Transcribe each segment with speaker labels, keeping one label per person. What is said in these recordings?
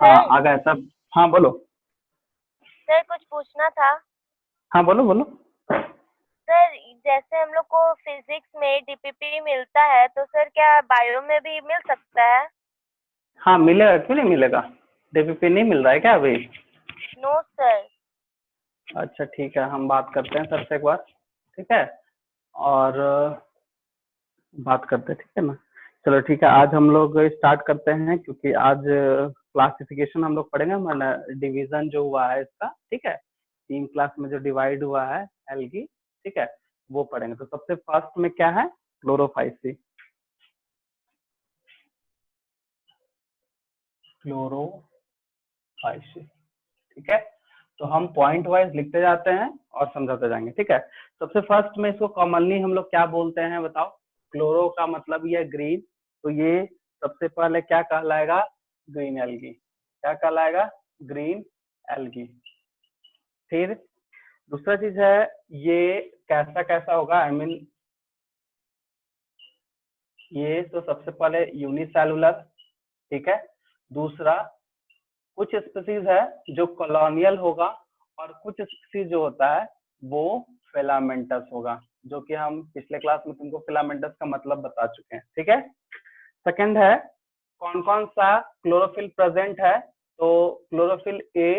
Speaker 1: हाँ
Speaker 2: सर
Speaker 1: आ गया सब। हाँ बोलो।
Speaker 2: सर कुछ पूछना था।
Speaker 1: हाँ बोलो बोलो।
Speaker 2: सर जैसे हम लोग को फिजिक्स में डीपीपी मिलता है तो सर क्या बायो में भी मिल सकता है?
Speaker 1: हाँ मिलेगा, क्यों नहीं मिलेगा। डीपीपी नहीं मिल रहा है क्या अभी।
Speaker 2: No sir.
Speaker 1: अच्छा ठीक है, हम बात करते हैं सर से एक बार। ठीक है। और बात करते हैं, ठीक है ना। चलो ठीक है, आज हम लोग स्टार्ट करते हैं क्योंकि आज क्लासिफिकेशन हम लोग पढ़ेंगे, मैंने डिवीजन जो हुआ है इसका, ठीक है। 3 क्लास में जो डिवाइड हुआ है एल्गी, ठीक है, वो पढ़ेंगे। तो सबसे फर्स्ट में क्या है, क्लोरोफाइसी। क्लोरोफाइसी, ठीक है। तो हम पॉइंट वाइज लिखते जाते हैं और समझाते जाएंगे, ठीक है। सबसे फर्स्ट में इसको कॉमनली हम लोग क्या बोलते हैं बताओ। क्लोरो का मतलब ये ग्रीन, तो ये सबसे पहले क्या कहलाएगा, ग्रीन एल्गी। क्या कहलाएगा, ग्रीन एल्गी। फिर दूसरा चीज है, ये कैसा कैसा होगा, आई मीन ये तो सबसे पहले यूनिसेलुलर, ठीक है। दूसरा, कुछ स्पीसीज है जो कॉलोनियल होगा और कुछ स्पीसीज जो होता है वो फिलामेंटस होगा, जो कि हम पिछले क्लास में तुमको फिलामेंटस का मतलब बता चुके हैं, ठीक है। सेकंड है, कौन कौन सा क्लोरोफिल प्रेजेंट है, तो chlorophyll A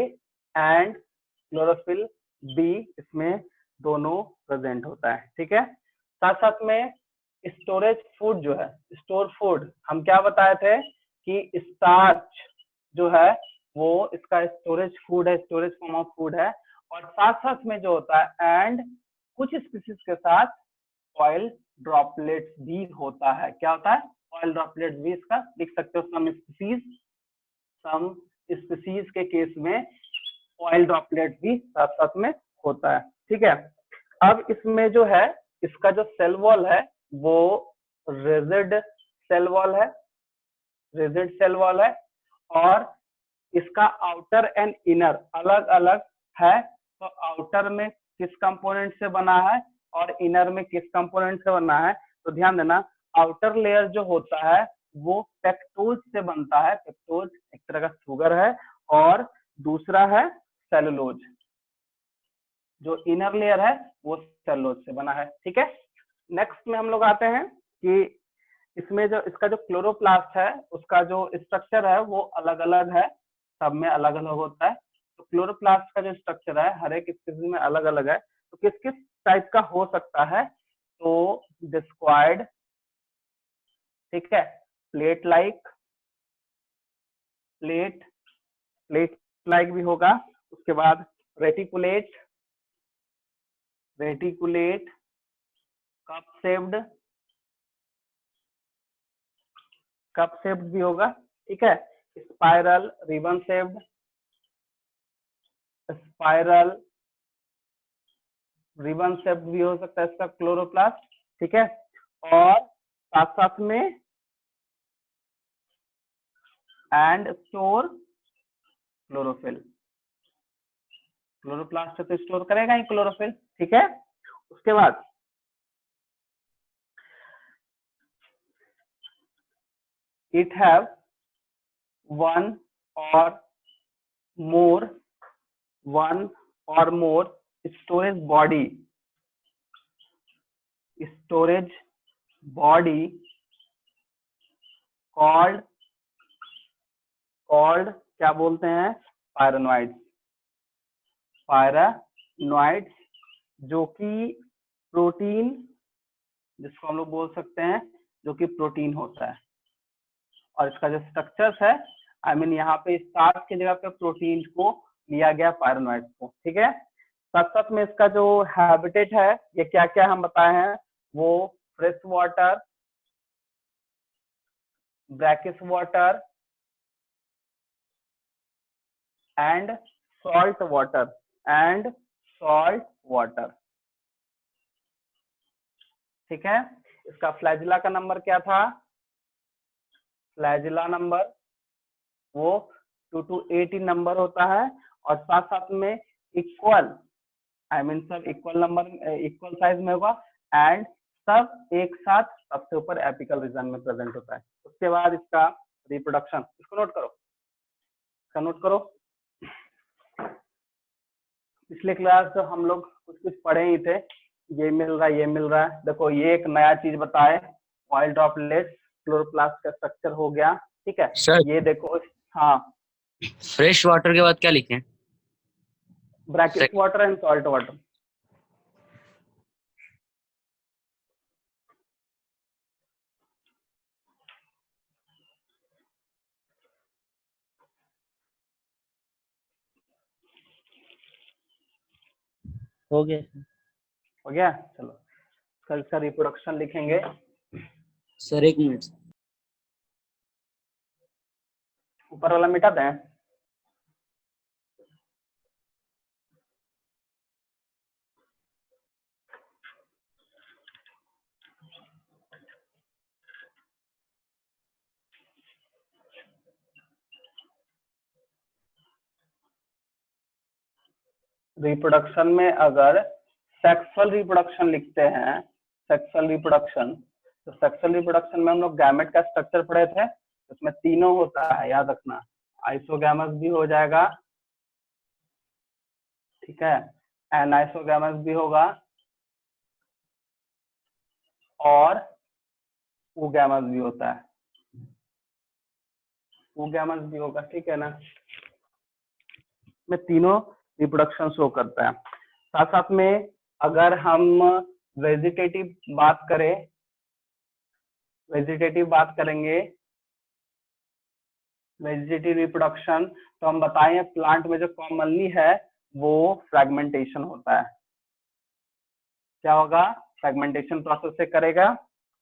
Speaker 1: and chlorophyll B, इसमें दोनों प्रेजेंट होता है, ठीक है। साथ साथ में स्टोरेज फूड जो है, स्टोर फूड हम क्या बताए थे कि स्टार्च जो है वो इसका स्टोरेज फूड है, स्टोरेज फॉर्म ऑफ फूड है। और साथ साथ में जो होता है एंड कुछ स्पीसीज के साथ ऑयल ड्रॉपलेट्स भी होता है। क्या होता है, ऑयल ड्रॉपलेट्स भी इसका लिख सकते हो। सम स्पीसीज के केस में ऑयल ड्रॉपलेट भी साथ साथ में होता है, ठीक है। अब इसमें जो है, इसका जो सेल वॉल है वो रिजिड सेल वॉल है, रिजिड सेल वॉल है। और इसका आउटर एंड इनर अलग अलग है। तो आउटर में किस कंपोनेंट से बना है और इनर में किस कंपोनेंट से बना है, तो ध्यान देना। आउटर लेयर जो होता है वो पेक्टोज से बनता है। पेक्टोज एक तरह का शुगर है, और दूसरा है सेलुलोज। जो इनर लेयर है वो सेलुलोज से बना है, ठीक है। नेक्स्ट में हम लोग आते हैं कि इसमें जो इसका जो क्लोरोप्लास्ट है उसका जो स्ट्रक्चर है वो अलग अलग है, सब में अलग अलग होता है। तो क्लोरोप्लास्ट का जो स्ट्रक्चर है हर एक स्पीसीज में अलग अलग है। तो किस किस टाइप का हो सकता है, तो डिस्क्वायर्ड, ठीक है, plate like, plate plate like भी होगा। उसके बाद reticulate, reticulate, cup shaped, cup shaped भी होगा, ठीक है। Spiral, ribbon shaped, spiral, ribbon shaped भी हो सकता है इसका क्लोरोप्लास्ट, ठीक है। और साथ साथ में एंड स्टोर क्लोरोफिल, क्लोरोप्लास्ट तो स्टोर करेगा ही क्लोरोफिल, ठीक है। उसके बाद it have one or more, one or more storage body, storage body called, called क्या बोलते हैं, पायरेनोइड्स, पायरेनोइड्स, जो कि प्रोटीन, जिसको हम लोग बोल सकते हैं जो कि प्रोटीन होता है। और इसका जो स्ट्रक्चर्स है, आई मीन यहाँ पे स्टार्च की जगह पे प्रोटीन को लिया गया, पायरेनोइड्स को, ठीक है। साथ साथ में इसका जो हैबिटेट है, ये क्या क्या हम बताए हैं, वो fresh water, brackish water and salt water, and salt water, ठीक है। इसका फ्लैजिला का नंबर क्या था, फ्लैजिला नंबर वो 2 to 18 नंबर होता है। और साथ साथ में इक्वल, आई मीन सब इक्वल नंबर, इक्वल साइज में होगा, एंड सब एक साथ सबसे ऊपर एपिकल रीजन में प्रेजेंट होता है। उसके बाद इसका रिप्रोडक्शन, इसको नोट करो। इसका नोट करो। पिछले क्लास तो हम लोग कुछ कुछ पढ़े ही थे, ये मिल रहा है, ये मिल रहा है। देखो ये एक नया चीज बताए, ऑयल ड्रॉपलेट्स, क्लोरोप्लास्ट का स्ट्रक्चर हो गया, ठीक है।
Speaker 3: सर
Speaker 1: ये देखो, हाँ,
Speaker 3: फ्रेश वाटर के बाद क्या लिखें?
Speaker 1: Bracket water and salt water.
Speaker 3: हो गया
Speaker 1: हो गया, चलो कल इसका रिप्रोडक्शन लिखेंगे।
Speaker 3: Sir, 1 minute.
Speaker 1: ऊपर वाला मिटा दें। रिप्रोडक्शन में अगर सेक्सुअल रिप्रोडक्शन लिखते हैं, सेक्सुअल रिप्रोडक्शन, तो सेक्सुअल रिप्रोडक्शन में हम लोग गैमेट का स्ट्रक्चर पढ़े थे, उसमें तीनों होता है, याद रखना। आइसोगैमस भी हो जाएगा, ठीक है, एनाइसोगैमस भी होगा और ऊगैमस भी होता है, ऊगैमस भी होगा, ठीक है ना। में तीनों रिप्रोडक्शन शो करता है। साथ साथ में अगर हम वेजिटेटिव बात करें, वेजिटेटिव बात करेंगे, वेजिटेटिव रिप्रोडक्शन, तो हम बताएं प्लांट में जो कॉमनली है वो फ्रेगमेंटेशन होता है। क्या होगा? फ्रेगमेंटेशन प्रोसेस से करेगा,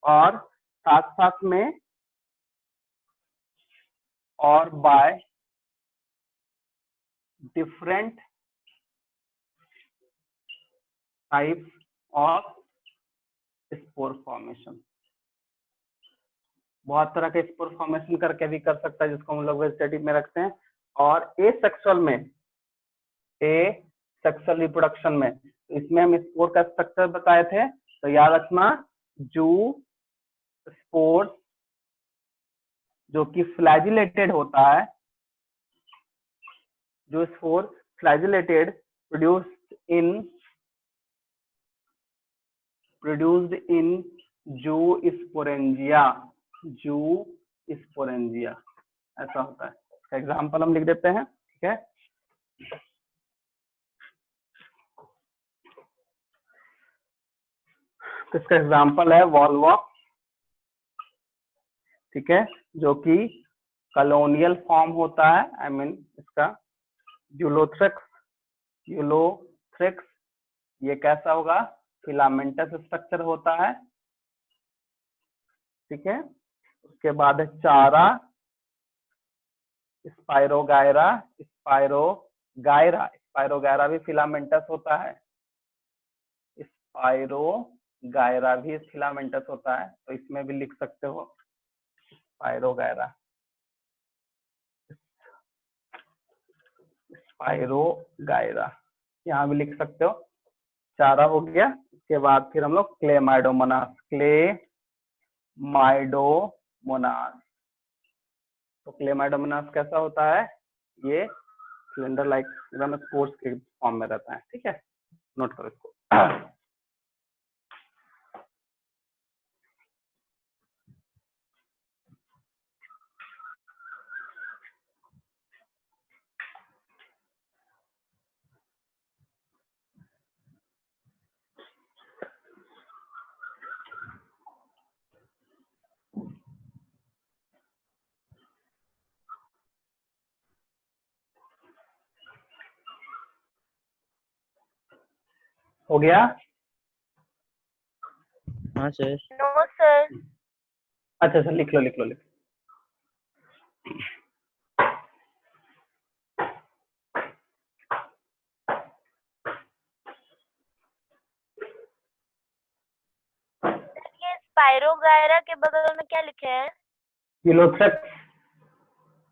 Speaker 1: और साथ साथ में और by different type of spore formation, बहुत तरह के स्पोर फॉर्मेशन करके भी कर सकता है, जिसको हम लोग वेजिटेटिव में रखते हैं। और एसेक्सुअल में, एसेक्सुअल रिप्रोडक्शन में, इसमें हम स्पोर का स्ट्रक्चर बताए थे, तो याद रखना, जो स्पोर जो कि फ्लैजिलेटेड होता है, जो स्पोर फ्लैजिलेटेड produced in ज़ूस्पोरेंजिया, ज़ूस्पोरेंजिया ऐसा होता है। इसका एग्जाम्पल हम लिख देते हैं, ठीक है। तो इसका एग्जाम्पल है वॉलवॉक, ठीक है, जो कि कॉलोनियल फॉर्म होता है, आई मीन इसका यूलोथ्रिक्स, यूलोथ्रिक्स ये कैसा होगा? फिलामेंटस स्ट्रक्चर होता है, ठीक है। उसके बाद है चारा, स्पाइरोगायरा, स्पाइरोगायरा, स्पाइरोगायरा भी फिलामेंटस होता है, स्पाइरोगायरा भी फिलामेंटस होता है, तो इसमें भी लिख सकते हो स्पाइरोगायरा, स्पाइरोगायरा, यहाँ भी लिख सकते हो। चारा हो गया। उसके बाद फिर हम लोग क्लेमाइडोमोनास, क्लेमाइडोमोनास, तो क्लेमाइडोमोनास कैसा होता है? ये सिलेंडर लाइक एकदम स्पोर्स के फॉर्म में रहता है, ठीक है, नोट करो इसको। हो गया?
Speaker 3: हाँ सर।
Speaker 2: No sir.
Speaker 1: अच्छा अच्छा, लिख लो लिख लो लिख लो।
Speaker 2: ये स्पाइरोगायरा के बगल में क्या लिखे हैं?
Speaker 1: यूलोथ्रिक्स,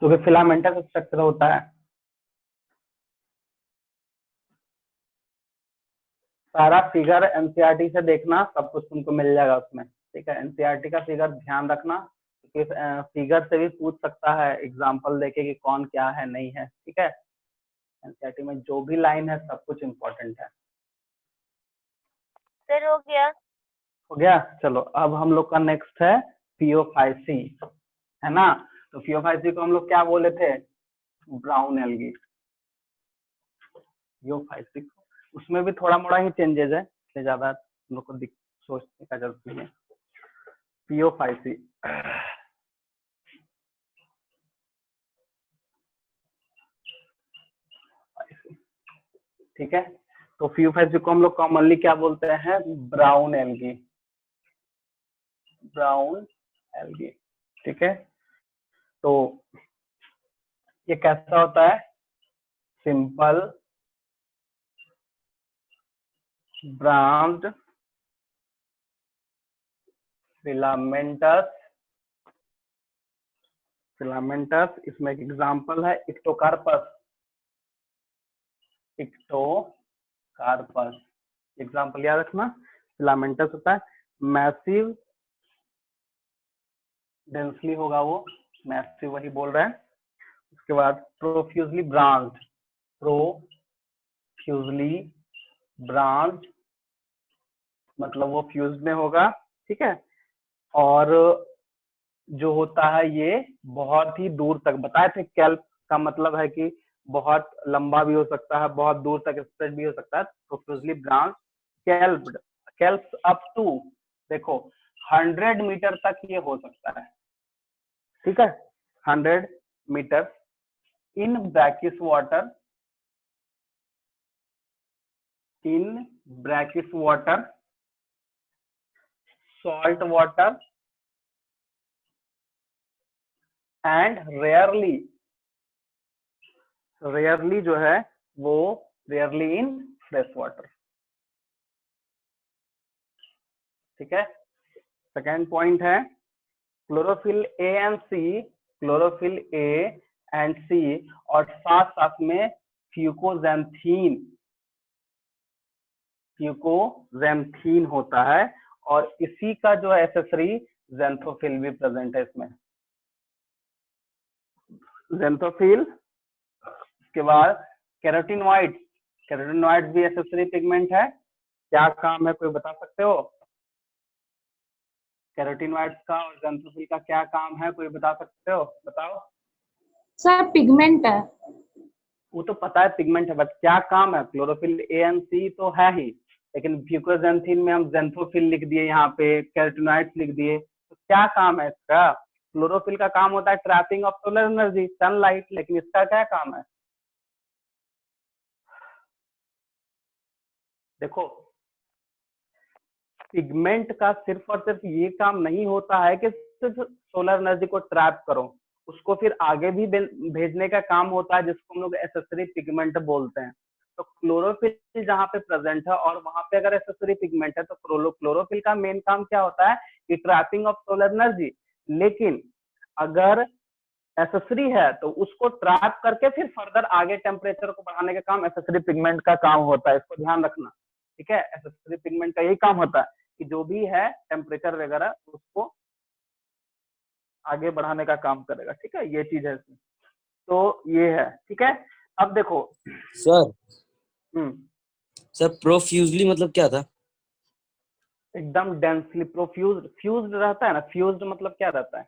Speaker 1: जो कि फिलामेंटस स्ट्रक्चर होता है। सारा फिगर एनसीईआरटी से देखना, सब कुछ तुमको मिल जाएगा उसमें, ठीक है। एनसीईआरटी का फिगर ध्यान रखना, फिगर से भी पूछ सकता है, एग्जाम्पल देके कि कौन क्या है नहीं है, ठीक है। एनसीईआरटी में जो भी लाइन है सब कुछ इम्पोर्टेंट है।
Speaker 2: सर हो गया।
Speaker 1: हो गया, चलो अब हम लोग का नेक्स्ट है PO5C, है ना। तो PO5C को हम लोग क्या बोले थे, ब्राउन एल्गी। PO5C उसमें भी थोड़ा मोड़ा ही चेंजेस है, इसलिए ज्यादा हम लोग को सोचने का जरूरत नहीं है। PO5C ठीक है। तो PO5C को हम लोग कॉमनली क्या बोलते हैं, ब्राउन एल्गी, ब्राउन एल्गी, ठीक है। तो ये कैसा होता है, सिंपल ब्रांच्ड फिलामेंटस, फिलामेंटस, इसमें एक एग्जांपल है इक्टोकार्पस, इक्टोकार्पस एग्जांपल याद रखना। फिलामेंटस होता है मैसिव, डेंसली होगा वो, मैसिव वही बोल रहे हैं। उसके बाद प्रोफ्यूजली ब्रांच्ड, प्रोफ्यूजली ब्रांच मतलब वो फ्यूज में होगा, ठीक है। और जो होता है ये बहुत ही दूर तक, बताए थे कैल्प का मतलब है कि बहुत लंबा भी हो सकता है, बहुत दूर तक स्प्रेड भी हो सकता है। Profusely branch kelped, kelps up to, देखो 100 मीटर तक ये हो सकता है, ठीक है। 100 metre in brackish water, in brackish water, salt water and rarely, rarely जो है वो रेयरली इन फ्रेश वाटर, ठीक है। सेकेंड पॉइंट है chlorophyll A and C, chlorophyll A and C, और साथ साथ में फ्यूकोजेंथीन, फ्यूकोजेंथीन होता है, और इसी का जो एसेसरी जेंथोफिल भी प्रेजेंट है इसमें, जेंथोफिल। उसके बाद कैरोटीनॉइड, कैरोटीनॉइड भी एसेसरी पिगमेंट है। क्या काम है कोई बता सकते हो, कैरोटीनॉइड्स का और जेंथोफिल का क्या काम है, कोई बता सकते हो, बताओ।
Speaker 4: सर पिगमेंट है।
Speaker 1: वो तो पता है पिगमेंट है, बट क्या काम है, क्लोरोफिल ए एंड सी तो है ही, लेकिन फ्यूकोजेंथीन में हम जेंथोफिल लिख दिए, यहाँ पे कैरोटीनॉइड्स लिख दिए, तो क्या काम है इसका। क्लोरोफिल का काम होता है trapping of solar energy, sunlight, लेकिन इसका क्या काम है, देखो पिगमेंट का सिर्फ और सिर्फ ये काम नहीं होता है कि सिर्फ सोलर एनर्जी को ट्रैप करो, उसको फिर आगे भी भेजने का काम होता है, जिसको हम लोग एसेसरी पिगमेंट बोलते हैं। तो क्लोरोफिल जहाँ पे प्रेजेंट है और वहां पे अगर एसेसरी पिगमेंट है, तो क्लोरोफिल का मेन काम क्या होता है कि ट्रैपिंग ऑफ सोलर एनर्जी, लेकिन अगर एसेसरी है तो उसको ट्रैप करके फिर फर्दर आगे टेम्परेचर को बढ़ाने का काम एसेसरी पिगमेंट का काम होता है, इसको ध्यान रखना, ठीक है। एसेसरी पिगमेंट का यही काम होता है कि जो भी है टेम्परेचर वगैरह उसको आगे बढ़ाने का काम करेगा, ठीक है, ये चीज है इसमें। तो ये है, ठीक है। अब देखो
Speaker 3: सर,
Speaker 1: हम्म,
Speaker 3: सर प्रोफ्यूजली मतलब क्या था?
Speaker 1: एकदम डेंसली प्रोफ्यूज, फ्यूज्ड रहता है ना, फ्यूज्ड मतलब क्या रहता है,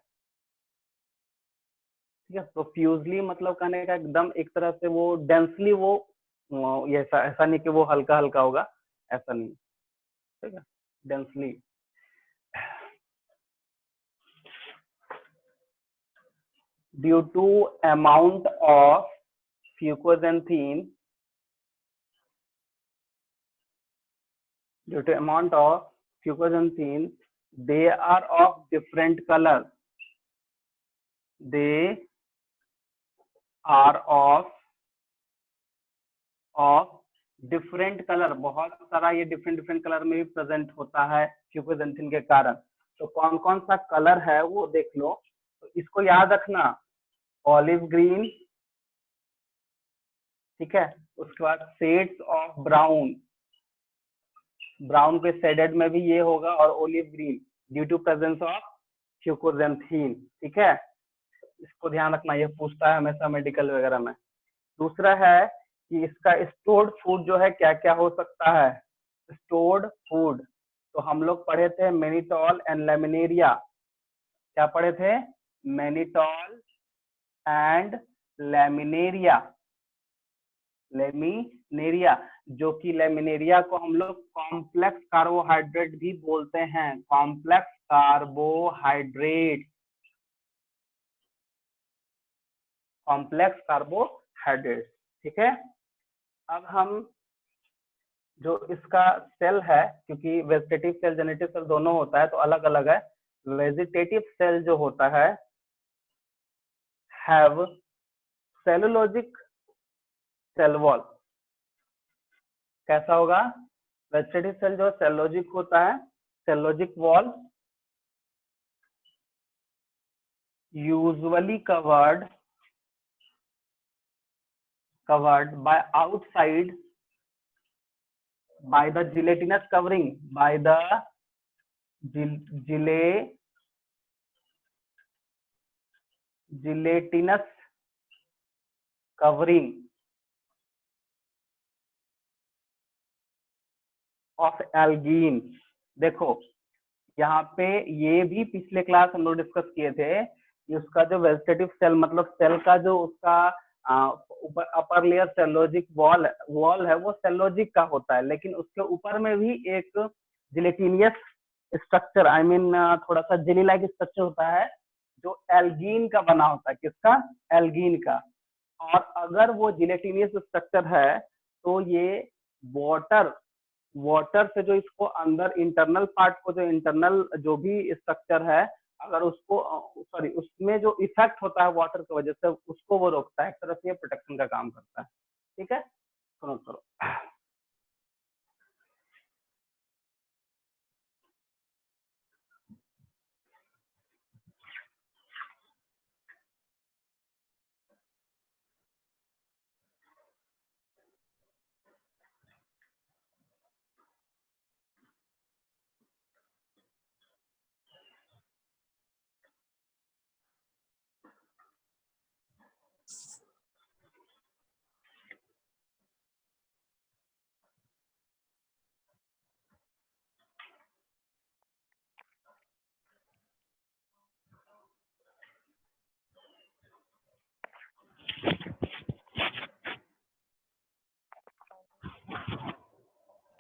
Speaker 1: ठीक है। प्रोफ्यूजली मतलब कहने का एकदम एक तरह से वो डेंसली, वो ये ऐसा नहीं कि वो हल्का हल्का होगा, ऐसा नहीं, ठीक है, densely. Due to amount of fucoxanthin, due to amount of fucoxanthin, they are of different color, they are of different color, बहुत सारा ये डिफरेंट कलर में भी प्रेजेंट होता है फ्यूकोजेंथीन के कारण। तो कौन कौन सा कलर है वो देख लो, तो इसको याद रखना, ऑलिव ग्रीन, ठीक है। उसके बाद शेड्स ऑफ ब्राउन, ब्राउन के शेडेड में भी ये होगा, और olive green due to presence of fucoxanthin, ठीक है, इसको ध्यान रखना, ये पूछता है हमेशा मेडिकल वगैरह में। दूसरा है कि इसका स्टोर्ड फूड जो है क्या क्या हो सकता है, स्टोर्ड फूड, तो हम लोग पढ़े थे मेनिटॉल एंड लेमिनेरिया, क्या पढ़े थे, मेनिटॉल एंड लेमिनेरिया, लेमिनेरिया, जो कि लेमिनेरिया को हम लोग कॉम्प्लेक्स कार्बोहाइड्रेट भी बोलते हैं, कॉम्प्लेक्स कार्बोहाइड्रेट, कॉम्प्लेक्स कार्बोहाइड्रेट, ठीक है। अब हम जो इसका सेल है, क्योंकि वेजिटेटिव सेल जेनेटिव सेल दोनों होता है तो अलग अलग है, वेजिटेटिव सेल जो होता है हैव सेलुलोजिक सेल वॉल, कैसा होगा, वेजिटेटिव सेल जो सेलुलोजिक होता है, cellulosic wall usually covered by outside by the gelatinous covering, by the gelatinous covering of algine। देखो यहाँ पे ये भी पिछले क्लास हम लोग डिस्कस किए थे कि उसका जो वेजिटेटिव सेल मतलब सेल का जो उसका ऊपर अपर लेयर सेलोजिक वॉल है वो सेलोजिक का होता है, लेकिन उसके ऊपर में भी एक जिलेटिनियस स्ट्रक्चर, आई मीन थोड़ा सा जेली लाइक स्ट्रक्चर होता है जो एल्गीन का बना होता है, किसका, एल्गीन का। और अगर वो जिलेटिनियस स्ट्रक्चर है तो ये वाटर से जो इसको अंदर इंटरनल पार्ट को, जो इंटरनल जो भी स्ट्रक्चर है, अगर उसको सॉरी उसमें जो इफेक्ट होता है वाटर की वजह से उसको वो रोकता है, एक तरह से ये प्रोटेक्शन का काम करता है, ठीक है। सुनो सुनो,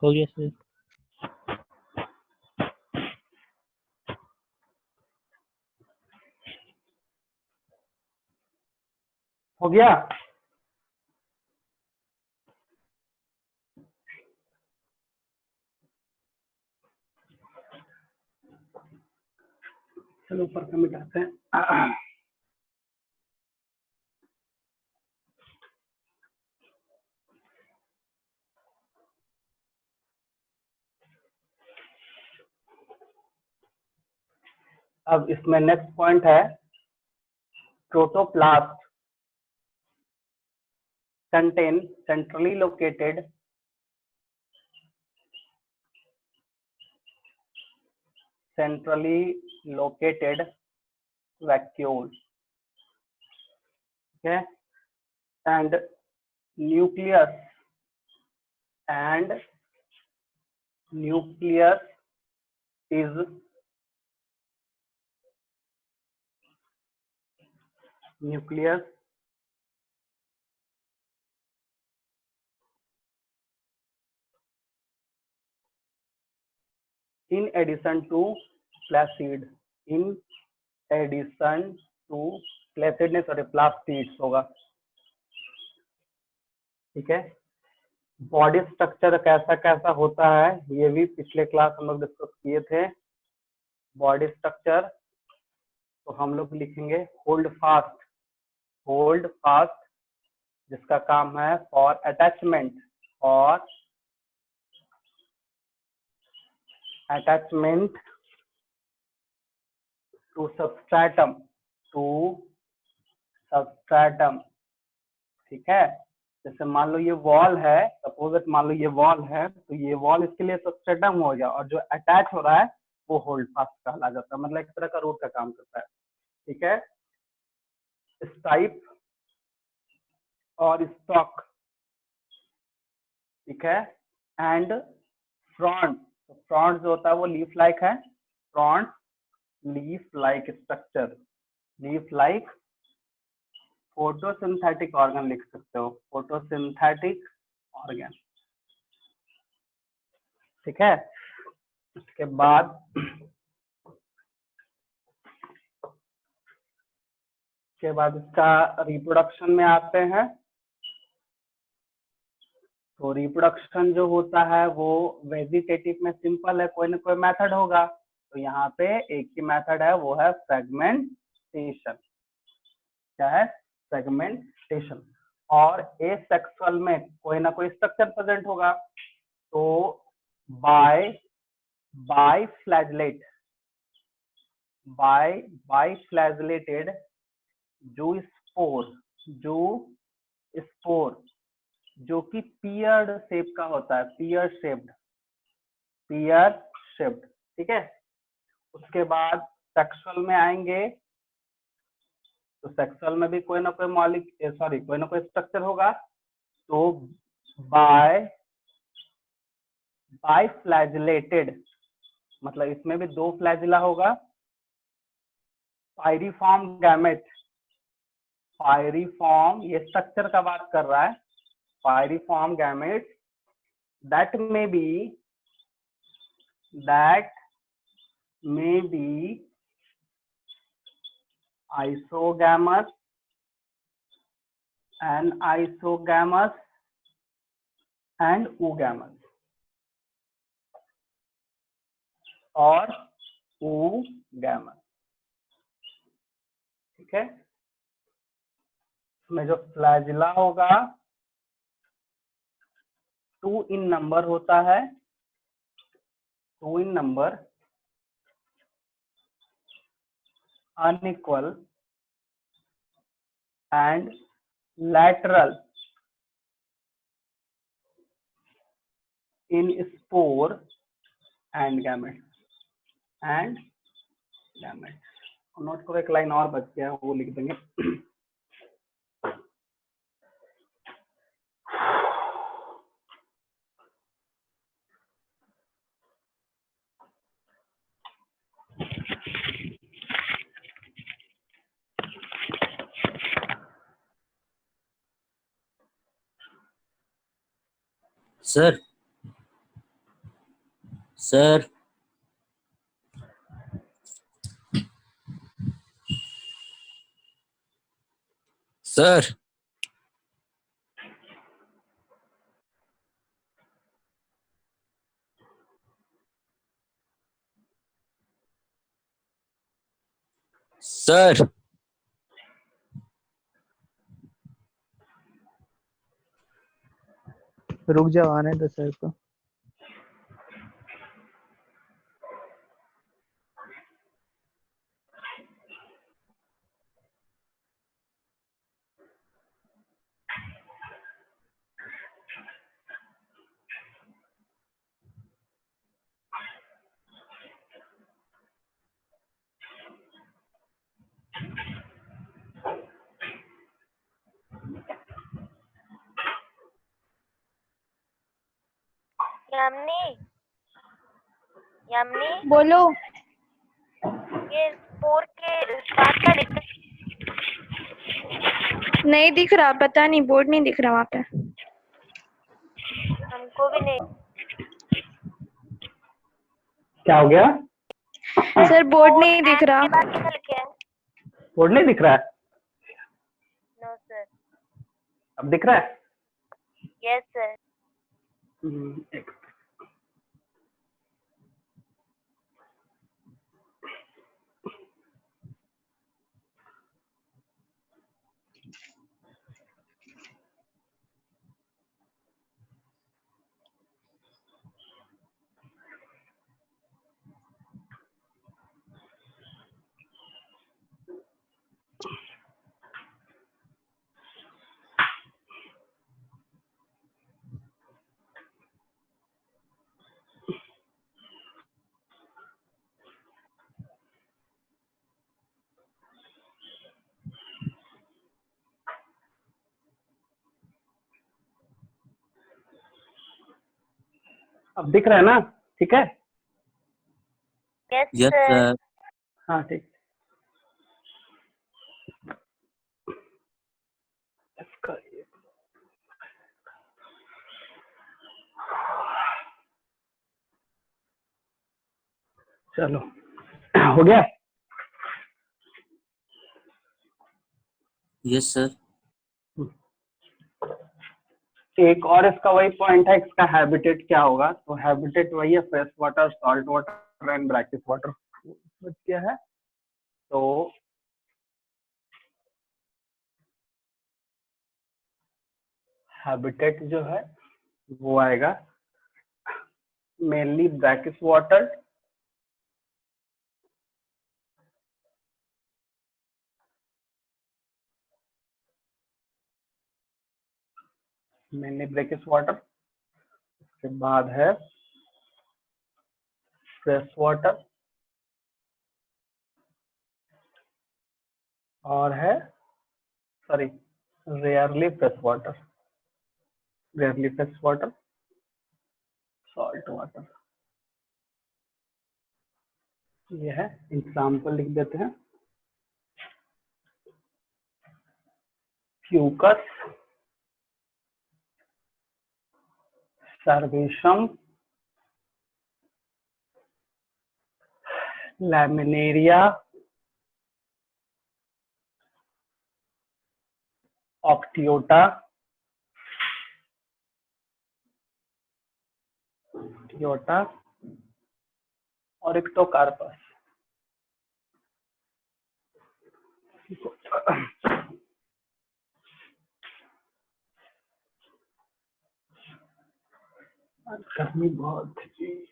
Speaker 5: हो गया सर।
Speaker 1: हो गया, चलो ऊपर का मिटाते हैं। अब इसमें नेक्स्ट पॉइंट है protoplast contain centrally located vacuole, okay, and nucleus is in addition to placid, नहीं सॉरी प्लास्टिड्स होगा, ठीक है। बॉडी स्ट्रक्चर कैसा कैसा होता है ये भी पिछले क्लास हम लोग डिस्कस किए थे। बॉडी स्ट्रक्चर तो हम लोग लिखेंगे होल्ड फास्ट जिसका काम है फॉर अटैचमेंट टू सबस्ट्रेटम, ठीक है। जैसे मान लो ये वॉल है, सपोज मान लो ये वॉल है, तो ये वॉल इसके लिए सबस्ट्रेटम हो गया, और जो अटैच हो रहा है वो होल्ड फास्ट कहला जाता है, मतलब एक तरह का रूट का काम करता है। ठीक है, स्टाइप और स्टॉक, ठीक है, एंड फ्रॉन्ट। फ्रॉन्ट जो होता है वो लीफ लाइक है, front leaf like structure, leaf like photosynthetic organ लिख सकते हो, फोटोसिंथेटिक ऑर्गन। ठीक है, उसके बाद इसका रिप्रोडक्शन में आते हैं। तो रिप्रोडक्शन जो होता है वो वेजिटेटिव में सिंपल है, कोई ना कोई मेथड होगा। तो यहाँ पे एक ही मेथड है, वो है फ्रेगमेंटेशन। क्या है? फ्रेगमेंटेशन। और एसेक्सुअल में कोई ना कोई स्ट्रक्चर प्रेजेंट होगा। तो बाय फ्लैजलेटेड जूस्पोर जो कि पियर्ड शेप का होता है, पियर शेप्ड। ठीक है, उसके बाद सेक्सुअल में आएंगे। तो सेक्सुअल में भी कोई ना कोई स्ट्रक्चर होगा। तो बाय फ्लैजिलेटेड, मतलब इसमें भी 2 फ्लैजिला होगा। पायरिफॉर्म गैमेट, पायरिफॉर्म, ये स्ट्रक्चर का बात कर रहा है। पायरिफॉर्म gamete that may be isogamous, anisogamous and oogamous और oogamous। ठीक है, इसमें जो फ्लैजिला होगा 2 in नंबर होता है, 2 in number, unequal and lateral in spore and gamete। Note करो, एक लाइन और बच गया, वो लिख देंगे।
Speaker 3: सर सर सर सर
Speaker 5: रुक जाओ, आने दो सर को।
Speaker 2: यामिनी
Speaker 4: बोलो।
Speaker 2: ये स्पोर के स्टार्ट का
Speaker 4: नहीं दिख रहा, पता नहीं, बोर्ड नहीं दिख रहा वहाँ पे।
Speaker 2: हमको भी नहीं।
Speaker 1: क्या हो गया?
Speaker 4: सर बोर्ड नहीं दिख रहा।
Speaker 1: बोर्ड नहीं दिख रहा है?
Speaker 2: No sir.
Speaker 1: अब दिख रहा है?
Speaker 2: Yes sir.
Speaker 1: एक अब दिख रहा है ना? ठीक है।
Speaker 2: Yes
Speaker 3: yes
Speaker 2: sir.
Speaker 3: सर।
Speaker 1: हाँ ठीक। इसका ये- चलो हो गया।
Speaker 3: Yes sir.
Speaker 1: एक और इसका वही पॉइंट है, इसका हैबिटेट क्या होगा? तो हैबिटेट वही है, fresh water, salt water and brackish water. क्या है? तो हैबिटेट जो है वो आएगा mainly brackish water, mainly brackish water. उसके बाद है फ्रेश वाटर, और है sorry rarely fresh water, rarely fresh water, salt water. ये है, एग्जाम्पल लिख देते हैं। फ्यूकस सर्वेशम, लैमिनेरिया, ऑक्टियोटा, और इक्टोकार्पस। गर्मी बहुत थी।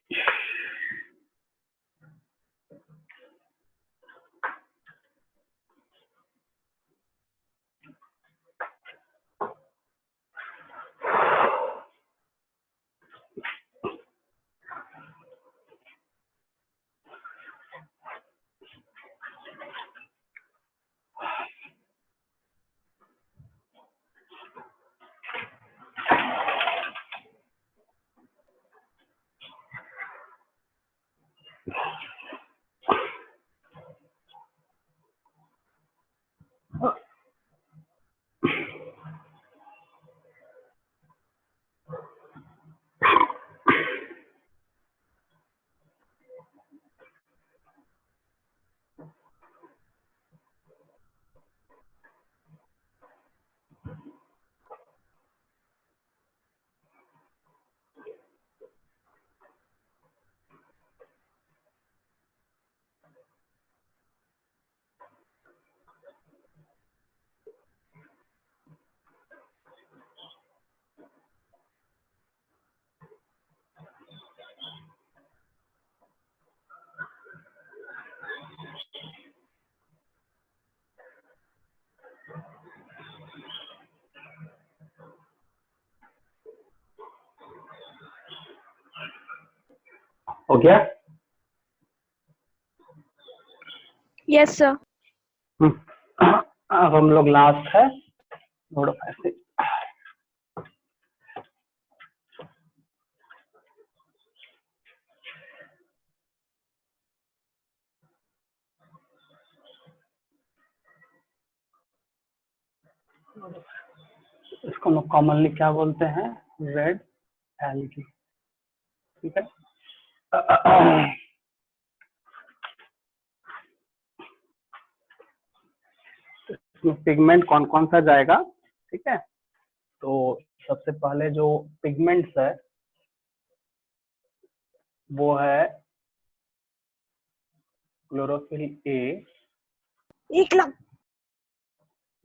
Speaker 1: हो गया?
Speaker 4: Yes sir.
Speaker 1: अब हम लोग लास्ट है, थोड़ा ऐसे इसको हम कॉमनली क्या बोलते हैं? Red algae. ठीक है। इसमें पिगमेंट कौन कौन सा जाएगा? ठीक है, तो सबसे पहले जो पिगमेंट्स है वो है क्लोरोफिल ए,
Speaker 4: एक lakh.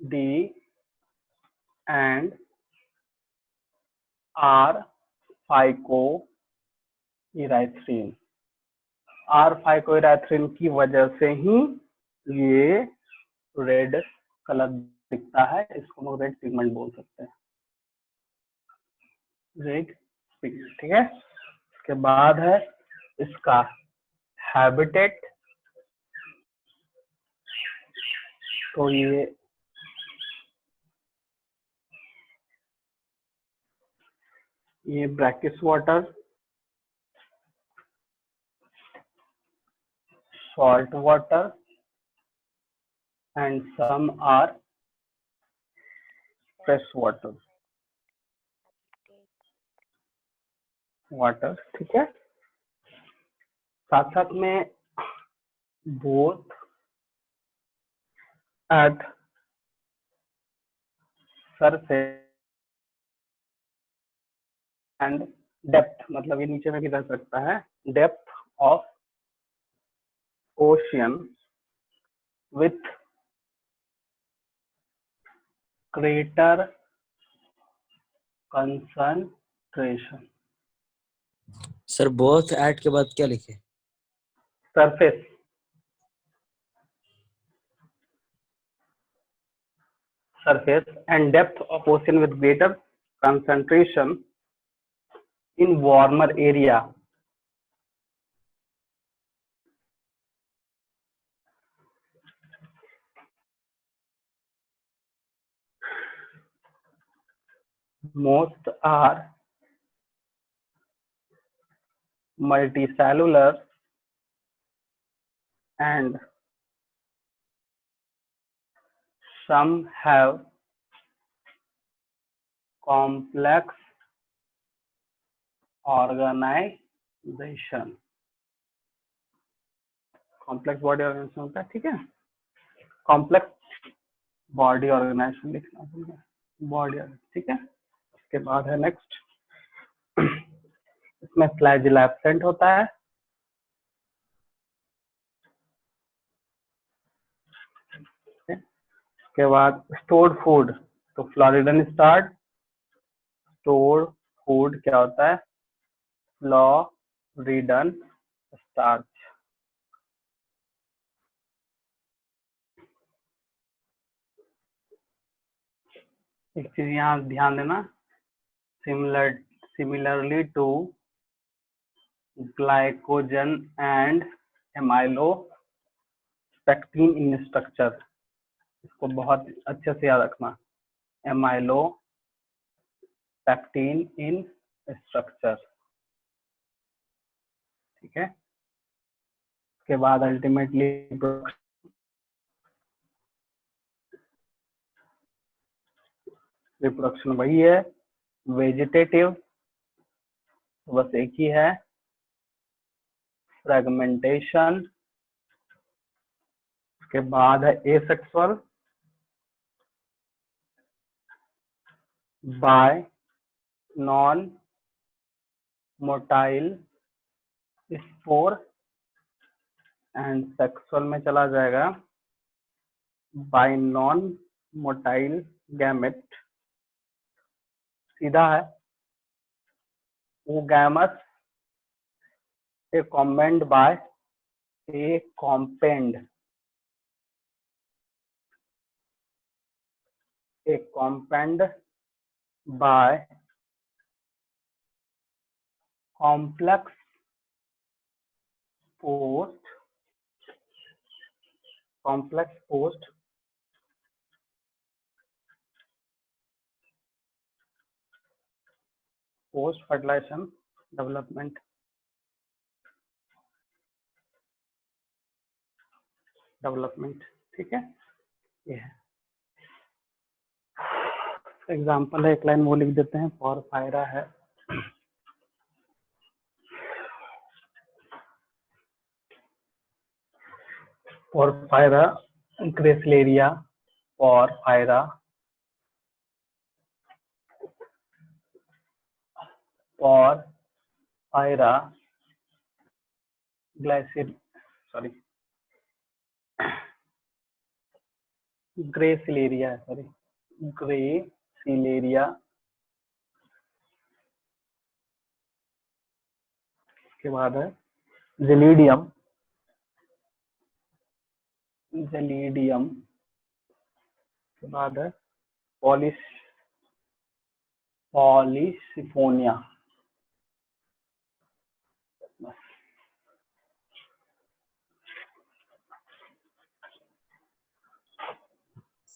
Speaker 1: D and R phycoerythrin. R phycoerythrin की वजह से ही ये रेड कलर दिखता है, इसको हम रेड पिगमेंट बोल सकते हैं, रेड पिगमेंट। ठीक है, इसके बाद है इसका हैबिटेट। तो ये brackish water, salt water and some are fresh water. ठीक है। साथ साथ में both at surface and depth, मतलब ये नीचे में भी रह सकता है, depth of ocean with greater concentration.
Speaker 3: Sir both at के बाद क्या लिखे?
Speaker 1: Surface and depth of ocean with greater concentration in warmer area. Most are multicellular and some have complex organization. Complex body organization होता है, ठीक है। Complex body organization लिखना होगा, body, ठीक है। इसके बाद है नेक्स्ट, इसमें फ्लैजिला एब्सेंट होता है, इसके बाद स्टोर्ड फूड, तो फ्लोरिडन स्टार्च, स्टोर्ड फूड क्या होता है, फ्लोरिडन स्टार्च। एक चीज यहाँ ध्यान देना, similarly to glycogen and amylopectin in structure, इसको बहुत अच्छे से याद रखना, एमाइलोपेक्टिन इन स्ट्रक्चर, ठीक है। उसके बाद अल्टीमेटली रिप्रोडक्शन वही है, वेजिटेटिव, बस एक ही है, फ्रेगमेंटेशन, उसके बाद है asexual, bye non motile spore, and sexual में चला जाएगा बाय नॉन मोटाइल गैमेट, सीधा है, वो gametes a combined by a compound, a compound by complex post fertilization development, ठीक है। ये है एग्जाम्पल है, एक लाइन वो लिख देते हैं, पोरफायरा है, porphyra gracilaria, porphyra gracilaria, gracilaria, के बाद है जेलिडियम, के बाद है पॉलिसिफोनिया।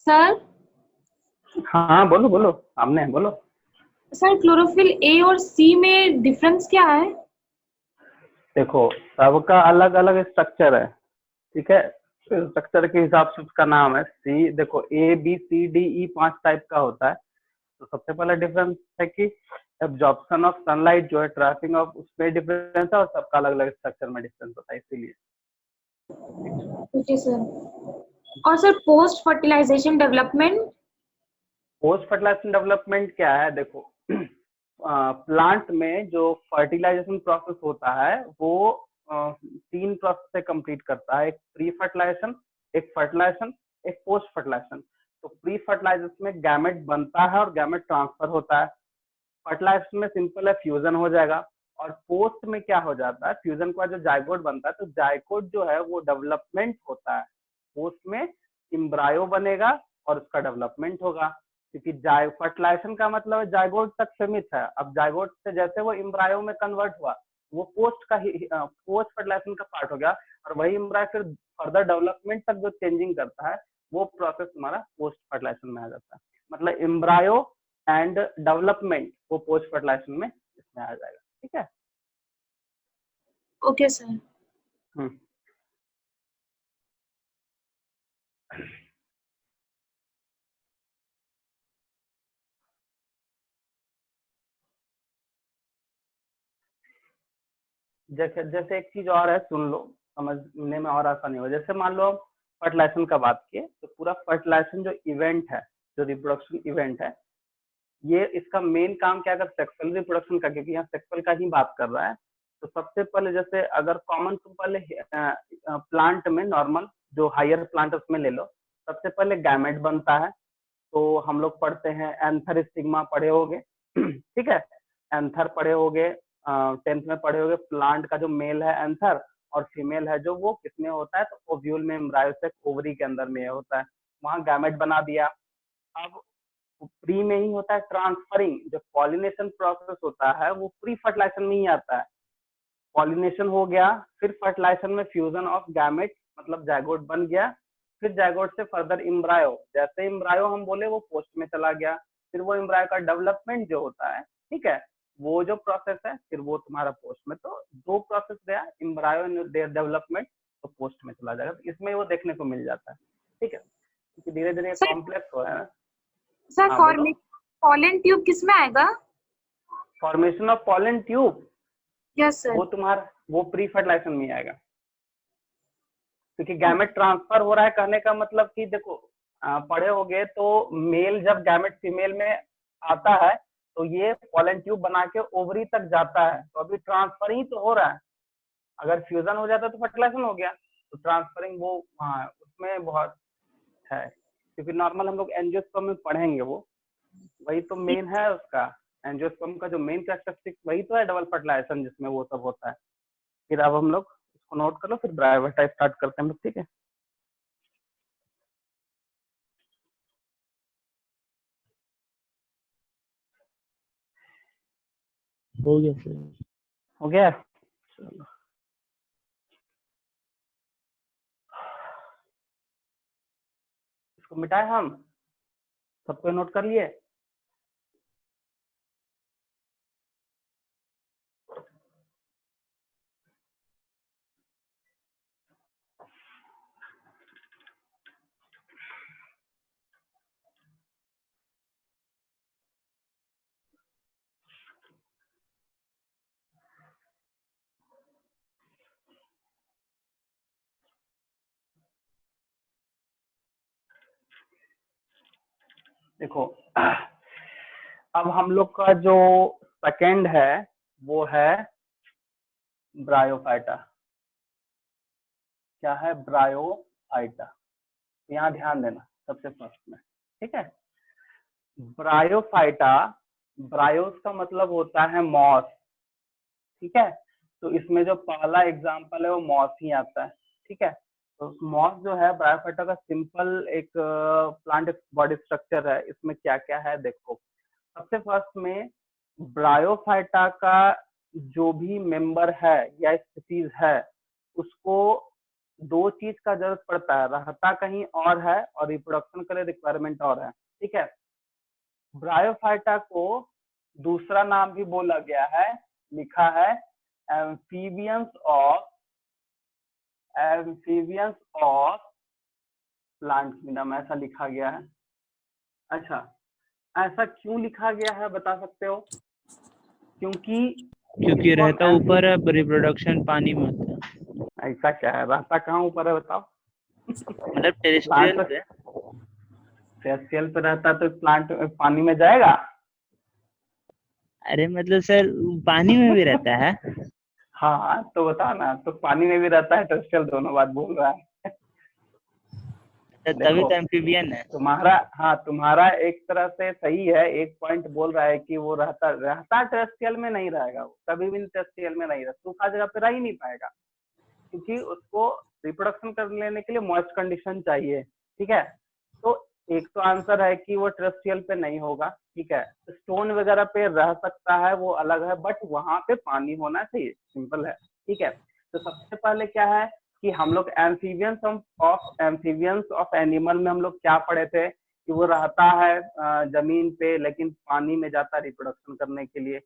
Speaker 4: सर
Speaker 1: हाँ बोलो बोलो, सामने है, बोलो।
Speaker 4: सर क्लोरोफिल ए और सी में डिफरेंस क्या है?
Speaker 1: देखो सबका अलग अलग स्ट्रक्चर है, ठीक है, स्ट्रक्चर के हिसाब से उसका नाम है सी। देखो A B C D E 5 type का होता है। तो सबसे पहला डिफरेंस है कि एब्जॉर्प्शन ऑफ सनलाइट जो है, ट्रैपिंग ऑफ, उसमें डिफरेंस है और सबका अलग अलग स्ट्रक्चर में डिफरेंस होता है, इसीलिए।
Speaker 4: Okay sir. और sir post fertilization development?
Speaker 1: Post fertilization development क्या है? देखो प्लांट में जो फर्टिलाइजेशन प्रोसेस होता है वो 3 प्रोसेस से कंप्लीट करता है। एक प्री फर्टिलाइजेशन, एक फर्टिलाइजेशन, एक पोस्ट फर्टिलाइजेशन। तो प्री फर्टिलाइजेशन में गैमेट बनता है और गैमेट ट्रांसफर होता है। फर्टिलाइजेशन में सिंपल है, फ्यूजन हो जाएगा। और पोस्ट में क्या हो जाता है, फ्यूजन के बाद जो जाइगोट बनता है, तो जाइगोट जो है वो डेवलपमेंट होता है। पोस्ट में एम्ब्रायो बनेगा और उसका डेवलपमेंट होगा, क्योंकि फर्टिलाइजेशन का मतलब है जाइगोट तक सीमित है। अब जाइगोट से जैसे वो एम्ब्रायो में कन्वर्ट हुआ, वो पोस्ट का ही पोस्ट फर्टिलाइजेशन का पार्ट हो गया, और वही एम्ब्रायो फिर फर्दर डेवलपमेंट तक जो चेंजिंग करता है वो प्रोसेस हमारा पोस्ट फर्टिलाइजेशन में आ जाता है। मतलब एम्ब्रायो एंड डेवलपमेंट वो पोस्ट फर्टिलाइजेशन में इसमें आ जाएगा। ठीक है,
Speaker 4: ओके सर।
Speaker 1: जैसे जैसे एक चीज और है, सुन लो, समझने में और आसानी हो। जैसे मान लो फर्टिलाइजेशन का बात किए, तो पूरा फर्टिलाइजेशन जो इवेंट है, जो रिप्रोडक्शन इवेंट है, ये इसका मेन काम क्या, अगर सेक्सुअल रिप्रोडक्शन का, क्योंकि यहाँ सेक्सुअल का ही बात कर रहा है, तो सबसे पहले जैसे अगर कॉमन तो पहले प्लांट में नॉर्मल जो हायर प्लांट उसमें ले लो, सबसे पहले गैमेट बनता है। तो हम लोग पढ़ते हैं, एंथर स्टिग्मा पढ़े होगे ठीक है, एंथर पढ़े होगे, 10th में पढ़े होगे। प्लांट का जो मेल है एंथर और फीमेल है जो, वो किसमें होता है, तो ओव्यूल में, एम्ब्रायो से ओवरी के अंदर में होता है, वहां गैमेट बना दिया। अब प्री में ही होता है ट्रांसफरिंग, जो पॉलिनेशन प्रोसेस होता है वो प्री फर्टिलाइजेशन में ही आता है। पॉलिनेशन हो गया, फिर फर्टिलाइजेशन में फ्यूजन ऑफ गैमेट, मतलब जाइगोट बन गया, फिर जाइगोट से फर्दर एम्ब्रायो, जैसे एम्ब्रायो हम बोले वो पोस्ट में चला गया, फिर वो एम्ब्रायो का डेवलपमेंट जो होता है, ठीक है, वो जो प्रोसेस है फिर वो तुम्हारा पोस्ट में। तो 2 प्रोसेस गया, एम्ब्रायो डेवलपमेंट, तो पोस्ट में चला जाएगा। तो इसमें वो देखने को मिल जाता है। ठीक है, क्योंकि धीरे धीरे
Speaker 4: सर-
Speaker 1: कॉम्प्लेक्स हो रहा है ना।
Speaker 4: सर
Speaker 1: हाँ, बोलो।
Speaker 4: पॉलन ट्यूब किस में आएगा?
Speaker 1: Formation of pollen tube
Speaker 4: yes sir.
Speaker 1: वो तुम्हारा वो प्री फर्टिलाइजेशन में आएगा, क्योंकि गैमेट ट्रांसफर हो रहा है। कहने का मतलब कि देखो पढ़े होगे तो मेल जब गैमेट फीमेल में आता है तो ये पॉलन ट्यूब बना के ओवरी तक जाता है, तो अभी ट्रांसफर ही तो हो रहा है। अगर फ्यूजन हो जाता तो फर्टिलाइजेशन हो गया, तो ट्रांसफरिंग वो, हाँ, उसमें बहुत है, क्योंकि नॉर्मल हम लोग एंजियोस्पर्म में पढ़ेंगे, वो वही तो मेन है उसका। एंजियोस्पर्म का जो मेन कैरेक्टरिस्टिक वही तो है, डबल फर्टिलाइजेशन, जिसमें वो सब होता है। फिर अब हम लोग इसको नोट कर लो, फिर ब्रायोफाइटा स्टार्ट करते हैं हम लोग। ठीक है,
Speaker 5: हो गया सर।
Speaker 1: हो गया, चलो। इसको मिटाए हम, सबको नोट कर लिए। देखो अब हम लोग का जो सेकंड है वो है ब्रायोफाइटा। क्या है? ब्रायोफाइटा। यहाँ ध्यान देना सबसे फर्स्ट में, ठीक है। ब्रायोफाइटा, ब्रायोस का मतलब होता है मॉस, ठीक है। तो इसमें जो पहला एग्जांपल है वो मॉस ही आता है, ठीक है। तो मॉस जो है ब्रायोफाइटा का सिंपल एक प्लांट बॉडी स्ट्रक्चर है। इसमें क्या क्या है देखो। सबसे फर्स्ट में ब्रायोफाइटा का जो भी मेंबर है या स्पीसीज है, उसको 2 चीज का जरूरत पड़ता है, रहता कहीं और है और रिप्रोडक्शन के लिए रिक्वायरमेंट और है, ठीक है। ब्रायोफाइटा को दूसरा नाम भी बोला गया है, लिखा है amphibians of amphibians of plant kingdom ऐसा लिखा गया है। अच्छा, ऐसा क्यों लिखा गया है बता सकते हो? क्योंकि
Speaker 5: क्योंकि
Speaker 1: इसको हम
Speaker 5: रहता ऊपर है, रिप्रोडक्शन पानी में होता है।
Speaker 1: ऐसा क्या है, रहता कहाँ ऊपर है बताओ?
Speaker 5: मतलब टेरेस्ट्रियल पे।
Speaker 1: टेरेस्ट्रियल पे रहता तो प्लांट पानी में जाएगा?
Speaker 5: अरे मतलब सर पानी में भी रहता है।
Speaker 1: हाँ तो बता ना, तो पानी में भी रहता है टेरेस्ट्रियल, दोनों बात बोल रहा है।
Speaker 5: तभी
Speaker 1: देखो
Speaker 5: तो एम्फीबियन है।
Speaker 1: तुम्हारा एक तरह से सही है, एक पॉइंट बोल रहा है कि वो रहता टेरेस्ट्रियल में नहीं रहेगा, वो कभी भी टेरेस्ट्रियल में नहीं रहता, सूखा जगह पे रह ही नहीं पाएगा, क्योंकि उसको रिप्रोडक्शन कर लेने के लिए मॉइस्ट कंडीशन चाहिए। ठीक है, तो एक तो आंसर है कि वो टेरेस्ट्रियल पे नहीं होगा। ठीक है, स्टोन वगैरह पे रह सकता है, वो अलग है, बट वहां पे पानी होना चाहिए, सिंपल है। ठीक है, तो सबसे पहले क्या है कि हम लोग एम्फीबियंस ऑफ एनिमल में हम लोग क्या पढ़े थे कि वो रहता है जमीन पे, लेकिन पानी में जाता है रिप्रोडक्शन करने के लिए।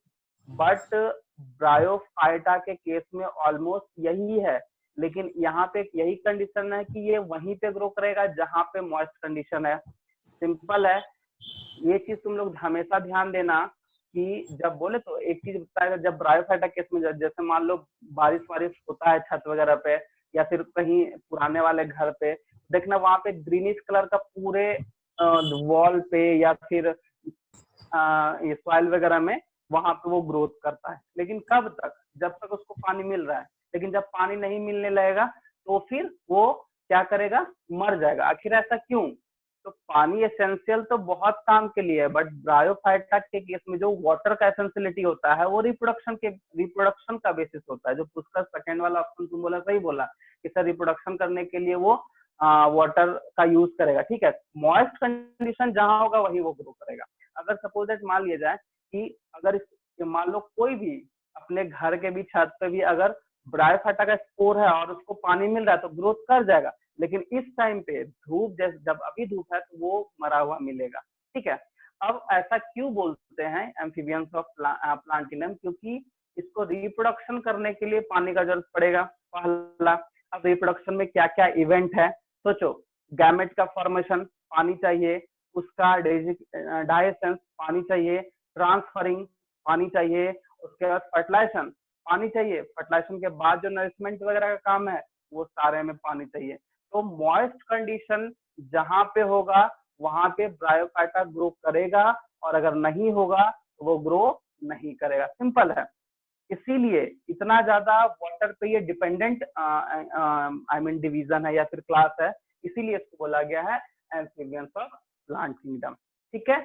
Speaker 1: बट ब्रायोफाइटा के केस में ऑलमोस्ट यही है, लेकिन यहाँ पे यही कंडीशन है कि ये वहीं पे ग्रो करेगा जहाँ पे मॉइस्ट कंडीशन है। सिंपल है, ये चीज तुम लोग हमेशा ध्यान देना कि जब बोले तो एक चीज बताएगा, जब ब्रायोफाइटा केस में जैसे मान लो बारिश वारिश होता है छत वगैरह पे या फिर कहीं पुराने वाले घर पे, देखना वहां पे ग्रीनिश कलर का पूरे वॉल पे या फिर ये सॉइल वगैरह में वहां पे वो ग्रोथ करता है, लेकिन कब तक? जब तक उसको पानी मिल रहा है। लेकिन जब पानी नहीं मिलने लगेगा तो फिर वो क्या करेगा? मर जाएगा। आखिर ऐसा क्यों? तो पानी एसेंशियल तो बहुत काम के लिए है, बट ब्रायोफाइटा के केस में जो वाटर का एसेंशियलिटी होता है वो रिप्रोडक्शन का बेसिस होता है। जो उसका सेकंड वाला ऑप्शन तुम बोला, सही बोला कि सर रिप्रोडक्शन करने के लिए वो वाटर का यूज करेगा। ठीक है, मॉइस्ट कंडीशन जहां होगा वही वो ग्रो करेगा। अगर सपोज दैट मान लिया जाए कि अगर मान लो कोई भी अपने घर के भी छत पे भी अगर ब्रायोफाइटा का स्पोर है और उसको पानी मिल रहा है तो ग्रोथ कर जाएगा, लेकिन इस टाइम पे धूप जैसे जब अभी धूप है तो वो मरा हुआ मिलेगा। ठीक है, अब ऐसा क्यों बोलते हैं एम्फीबियंस ऑफ प्लांट किंगडम? क्योंकि इसको रिप्रोडक्शन करने के लिए पानी का जरूरत पड़ेगा, पहला। अब रिप्रोडक्शन में क्या क्या इवेंट है सोचो, गैमेट का फॉर्मेशन पानी चाहिए, उसका डायसेंस पानी चाहिए, ट्रांसफरिंग पानी चाहिए, उसके बाद फर्टिलाइजेशन पानी चाहिए, फर्टिलाइजेशन के बाद जो नरिशमेंट वगैरह का काम है वो सारे में पानी चाहिए। तो मॉइस्ट कंडीशन जहां पे होगा वहां पे ब्रायोफाइटा ग्रो करेगा, और अगर नहीं होगा तो वो ग्रो नहीं करेगा, सिंपल है। इसीलिए इतना ज्यादा वाटर पे ये डिपेंडेंट आई मीन डिवीजन है या फिर क्लास है, इसीलिए इसको बोला गया है एम्फीबियंस ऑफ प्लांट किंगडम। ठीक है,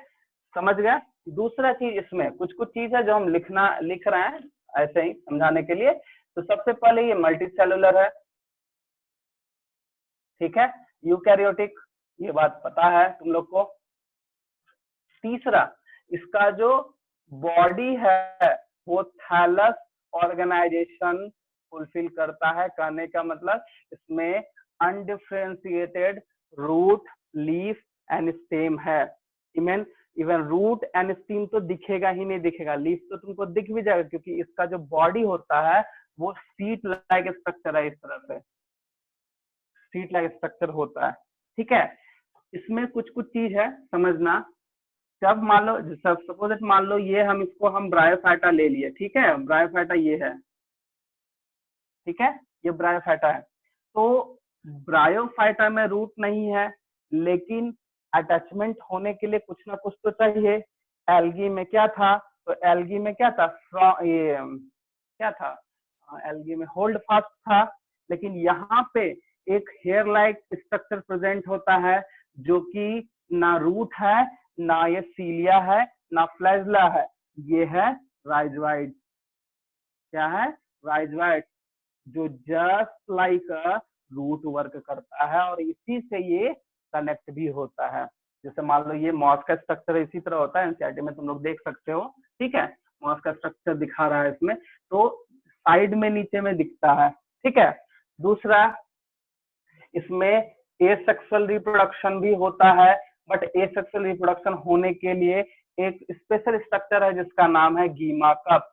Speaker 1: समझ गए? दूसरा चीज इसमें कुछ चीज है जो हम लिख रहे हैं ऐसे ही समझाने के लिए। तो सबसे पहले ये मल्टी सेलुलर है, ठीक है, यूकैरियोटिक, ये बात पता है तुम लोग को। तीसरा, इसका जो बॉडी है वो थैलस ऑर्गेनाइजेशन फुलफिल करता है। कहने का मतलब इसमें undifferentiated root, leaf and stem है। इवन रूट एंड स्टेम तो दिखेगा ही नहीं, दिखेगा, लीफ तो तुमको दिख भी जाएगा, क्योंकि इसका जो बॉडी होता है वो सीट लाइक स्ट्रक्चर है, इस तरह से सीट लाइक स्ट्रक्चर होता है। ठीक है, इसमें कुछ चीज है समझना। जब मान लो सपोज मान लो ये हम ब्रायोफाइटा ले लिए, ठीक है, ब्रायोफाइटा ये है, ठीक है, ये ब्रायोफाइटा है। तो ब्रायोफाइटा में रूट नहीं है, लेकिन अटैचमेंट होने के लिए कुछ ना कुछ तो चाहिए। एल्गी में क्या था? तो एल्गी में क्या था? ये क्या था? एल्गी में होल्ड फास्ट था, लेकिन यहाँ पे एक हेयर लाइक स्ट्रक्चर प्रेजेंट होता है, जो कि ना रूट है, ना ये सीलिया है, ना फ्लैजला है, ये है राइजोइड। क्या है? राइजोइड, जो जस्ट लाइक रूट वर्क करता है, और इसी से ये कनेक्ट भी होता है। जैसे मान लो ये मॉस का स्ट्रक्चर इसी तरह होता है, एनसीईआरटी में तुम लोग देख सकते हो। ठीक है, मॉस का स्ट्रक्चर दिखा रहा है इसमें, तो साइड में नीचे में दिखता है। ठीक है, दूसरा, इसमें एसेक्सुअल रिप्रोडक्शन भी होता है, बट एसेक्सुअल रिप्रोडक्शन होने के लिए एक स्पेशल स्ट्रक्चर है जिसका नाम है गीमा कप।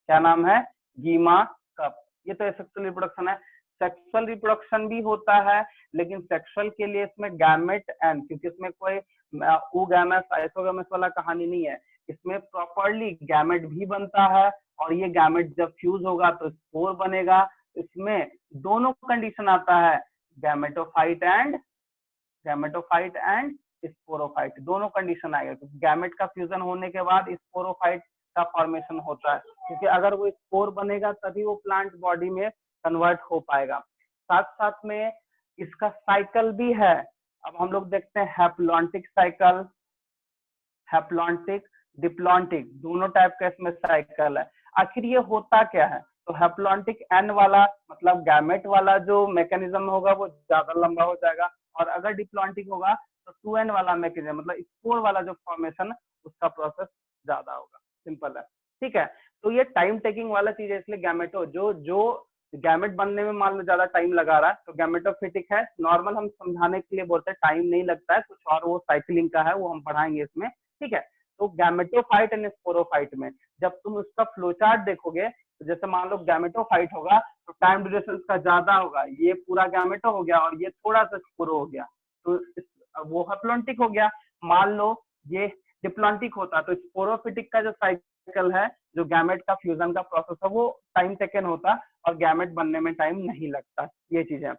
Speaker 1: क्या नाम है? गीमा कप। ये तो एसेक्सुअल रिप्रोडक्शन है। सेक्सुअल रिप्रोडक्शन भी होता है, लेकिन सेक्सुअल के लिए इसमें गैमेट एंड, क्योंकि इसमें कोई oogamous आइसोगैमस वाला कहानी नहीं है, इसमें प्रॉपरली गैमेट भी बनता है और ये गैमेट जब फ्यूज होगा तो स्पोर बनेगा। इसमें दोनों कंडीशन आता है, गैमेटोफाइट एंड स्पोरोफाइट, दोनों कंडीशन आएगा। तो गैमेट का फ्यूजन होने के बाद स्पोरोफाइट का फॉर्मेशन होता है, क्योंकि अगर वो स्पोर बनेगा तभी वो प्लांट बॉडी में कन्वर्ट हो पाएगा। साथ साथ में इसका साइकिल भी है। अब हम लोग देखते हैं हैप्लॉन्टिक साइकिल, हैप्लॉन्टिक, डिप्लॉन्टिक, दोनों टाइप का इसमें साइकिल है। आखिर ये होता क्या है? तो हैप्लॉन्टिक एन वाला मतलब गैमेट वाला जो मैकेनिज्म होगा वो ज्यादा लंबा हो जाएगा, और अगर डिप्लॉन्टिक होगा तो 2n वाला मैकेनिज्म मतलब स्पोर वाला जो फॉर्मेशन उसका प्रोसेस ज्यादा होगा। सिंपल है, ठीक है। तो ये टाइम टेकिंग वाला चीज है, इसलिए गैमेटो जो गैमेट बनने में मान लो ज्यादा टाइम लगा रहा है तो गैमेटोफिटिक है। नॉर्मल हम समझाने के लिए बोलते हैं टाइम नहीं लगता है, कुछ और वो साइकिलिंग का है, वो हम पढ़ाएंगे इसमें, ठीक है। तो गैमेटोफाइट एंड स्पोरोफाइट में जब तुम उसका फ्लोचार्ट देखोगे तो जैसे मान लो गैमेटोफाइट होगा तो टाइम ड्यूरेशन इसका ज्यादा होगा, ये पूरा गैमेटो हो गया और ये थोड़ा सा स्पोरो हो गया, तो वो हैप्लॉन्टिक हो गया। मान लो ये डिप्लॉन्टिक होता तो स्पोरोफिटिक का जो साइकिल है, जो गैमेट का फ्यूजन का प्रोसेस है, वो टाइम टेकन होता और गैमेट बनने में टाइम नहीं लगता। ये चीज है।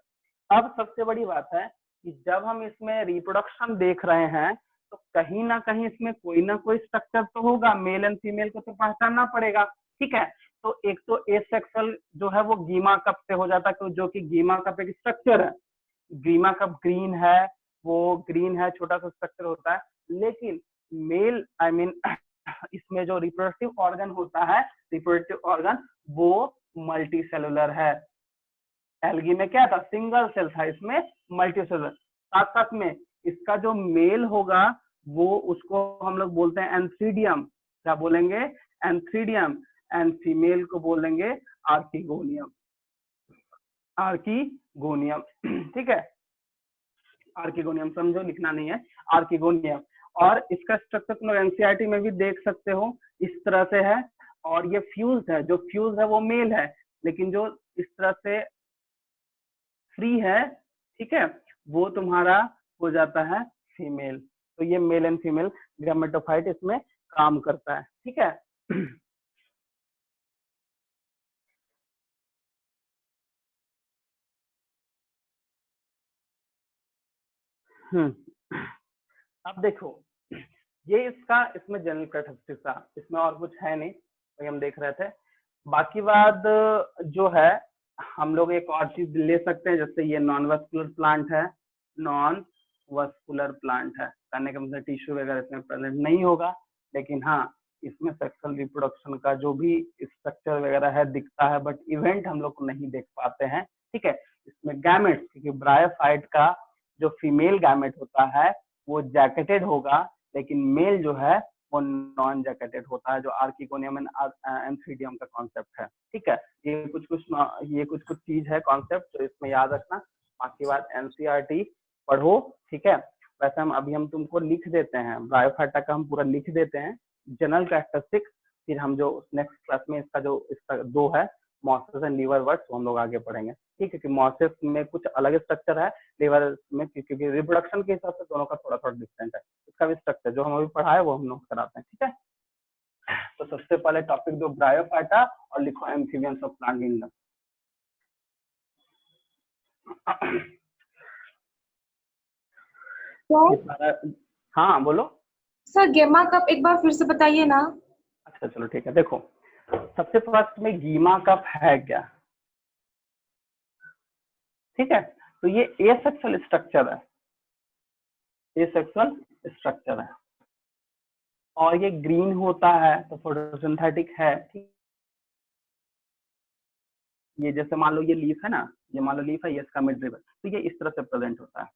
Speaker 1: अब सबसे बड़ी बात है कि जब हम इसमें रिप्रोडक्शन देख रहे हैं तो कहीं ना कहीं इसमें कोई ना कोई स्ट्रक्चर तो होगा, मेल एंड फीमेल को तो पहचानना पड़ेगा, ठीक है। तो एक तो एसेक्सुअल जो है वो गीमा कप से हो जाता है, जो कि गीमा कप एक स्ट्रक्चर है। गीमा कप ग्रीन है, वो ग्रीन है, छोटा सा स्ट्रक्चर होता है। लेकिन मेल आई मीन इसमें जो रिप्रोडक्टिव ऑर्गन होता है, रिप्रोडक्टिव ऑर्गन वो मल्टी सेलुलर है। एल्गी में क्या था? सिंगल सेल था, इसमें मल्टी सेलुलर। साथ साथ में इसका जो मेल होगा वो उसको हम लोग बोलते हैं एंथ्रीडियम। क्या बोलेंगे? एंथ्रीडियम। एंड फीमेल को बोलेंगे आर्किगोनियम। आर्किगोनियम, ठीक है। आर्किगोनियम समझो, लिखना नहीं है, आर्किगोनियम। और इसका स्ट्रक्चर तुम एनसीईआरटी में भी देख सकते हो, इस तरह से है। और ये फ्यूज है, जो फ्यूज है वो मेल है, लेकिन जो इस तरह से फ्री है, ठीक है, वो तुम्हारा हो जाता है फीमेल। तो ये मेल एंड फीमेल गैमेटोफाइट इसमें काम करता है, ठीक है। अब देखो, ये इसका इसमें जनरल कैरेक्टरिस्टिक्स था, इसमें और कुछ है नहीं, वही हम देख रहे थे। बाकी बात जो है हम लोग एक और चीज ले सकते हैं, जैसे ये नॉन वस्कुलर प्लांट है, नॉन वस्कुलर प्लांट है, कहने का मतलब टिश्यू वगैरह इसमें प्रेजेंट नहीं होगा, लेकिन हाँ इसमें सेक्सुअल रिप्रोडक्शन का जो भी स्ट्रक्चर वगैरह है दिखता है, बट इवेंट हम लोग को नहीं देख पाते हैं, ठीक है। इसमें गैमेट, क्योंकि ब्रायोफाइट का जो फीमेल गैमेट होता है वो जैकेटेड होगा, लेकिन मेल जो है वो नॉन जैकेटेड होता है, जो आर्किगोनियम एंड एंथ्रीडियम का कॉन्सेप्ट है, ठीक है। ये कुछ चीज है कॉन्सेप्ट, तो इसमें याद रखना। बाकी बात एनसीईआरटी पढ़ो, ठीक है। वैसे हम तुमको लिख देते हैं, ब्रायोफाइटा का हम पूरा लिख देते हैं जनरल कैरेक्टरिस्टिक, फिर हम जो नेक्स्ट क्लास में इसका 2 है मॉसेस एंड लीवर वर्ड्स, हम लोग आगे पढ़ेंगे, ठीक है। कि मॉसेस में कुछ अलग स्ट्रक्चर है, लीवर में क्योंकि रिप्रोडक्शन के हिसाब से दोनों का थोड़ा थोड़ा डिफरेंट है, इसका भी स्ट्रक्चर जो हम अभी पढ़ाए वो हम नोट कराते हैं, ठीक है। तो सबसे पहले टॉपिक दो ब्रायोफाइटा और लिखो एम्फीबियंस ऑफ प्लांट किंगडम। हाँ बोलो
Speaker 4: सर, गेमा कप एक बार फिर से बताइए ना।
Speaker 1: अच्छा चलो ठीक है। देखो सबसे फर्स्ट में गीमा कप है क्या, ठीक है। तो ये एसेक्सुअल स्ट्रक्चर है, एसेक्सुअल स्ट्रक्चर है, और ये ग्रीन होता है तो फोटोसिंथेटिक है, ठीक। ये जैसे मान लो ये लीफ है ना, ये मान लो लीफ है, ये इसका मिड रिबन, तो ये इस तरह से प्रेजेंट होता है।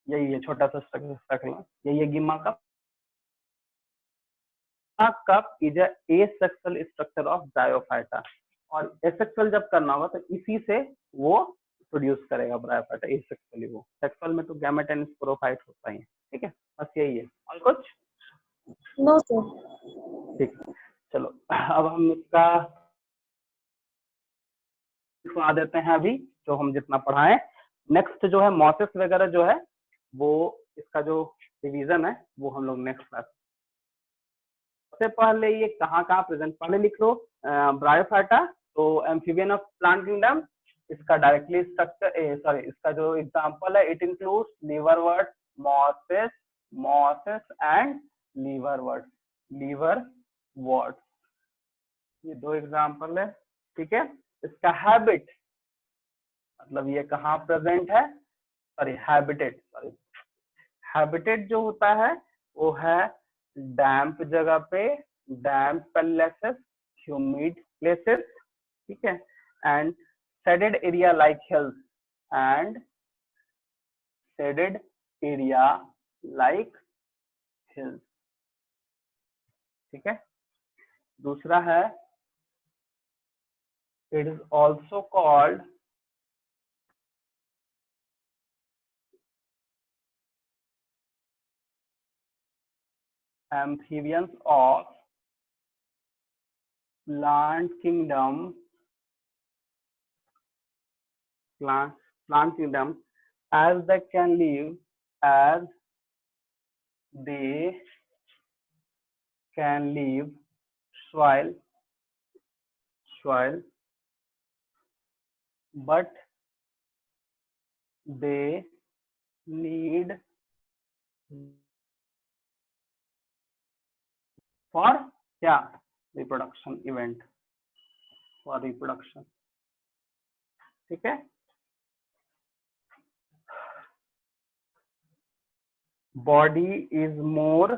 Speaker 1: यही ये छोटा सा स्ट्रक्चर, ये gemma cup. Cup is asexual structure of bryophyta, और एसेक्सुअल जब करना होगा तो इसी से वो प्रोड्यूस करेगा ब्रायोफाइटा, एसेक्सुअली। वो सेक्सुअल में तो गैमेट एंड स्पोरोफाइट होता ही है, ठीक है। बस यही है, और कुछ
Speaker 4: नो सर।
Speaker 1: ठीक। चलो अब हम इसका लिखवा देते हैं अभी, जो हम जितना पढ़ाएं। नेक्स्ट जो है मॉसेस वगैरह जो है वो इसका जो डिवीजन है वो हम लोग नेक्स्ट क्लास। सबसे पहले ये कहाँ कहाँ प्रेजेंट, पहले लिख लो ब्रायोफाइटा, तो एम्फीबियन ऑफ प्लांट किंगडम, इसका डायरेक्टली स्ट्रक्चर सॉरी इसका जो एग्जांपल है it includes liverwort, mosses, mosses and liverwort, ये दो एग्जांपल है। ठीक है, इसका हैबिट मतलब ये कहाँ प्रेजेंट है, सॉरी हैबिटेट जो होता है वो है डैम्प जगह पे, डैम्प प्लेसेस, ह्यूमिड प्लेसेस, ठीक है, and shaded area like hills and shaded area like hills. ठीक है, दूसरा है it is also called amphibians of plant kingdom, plant kingdom as they can live soil, but they need for क्या reproduction event, for reproduction। ठीक है, body is more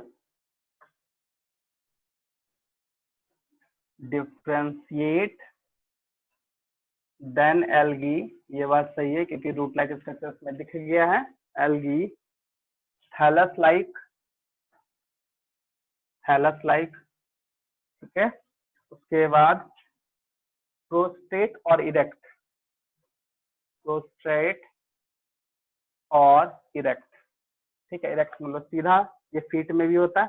Speaker 1: differentiate than algae, ये बात सही है क्योंकि रूट लाइक स्ट्रक्चर्स में दिख गया है। algae thallus like, ठीक है, उसके बाद प्रोस्ट्रेट और इरेक्ट, ठीक है, इरेक्ट मतलब सीधा, ये फीट में भी होता है।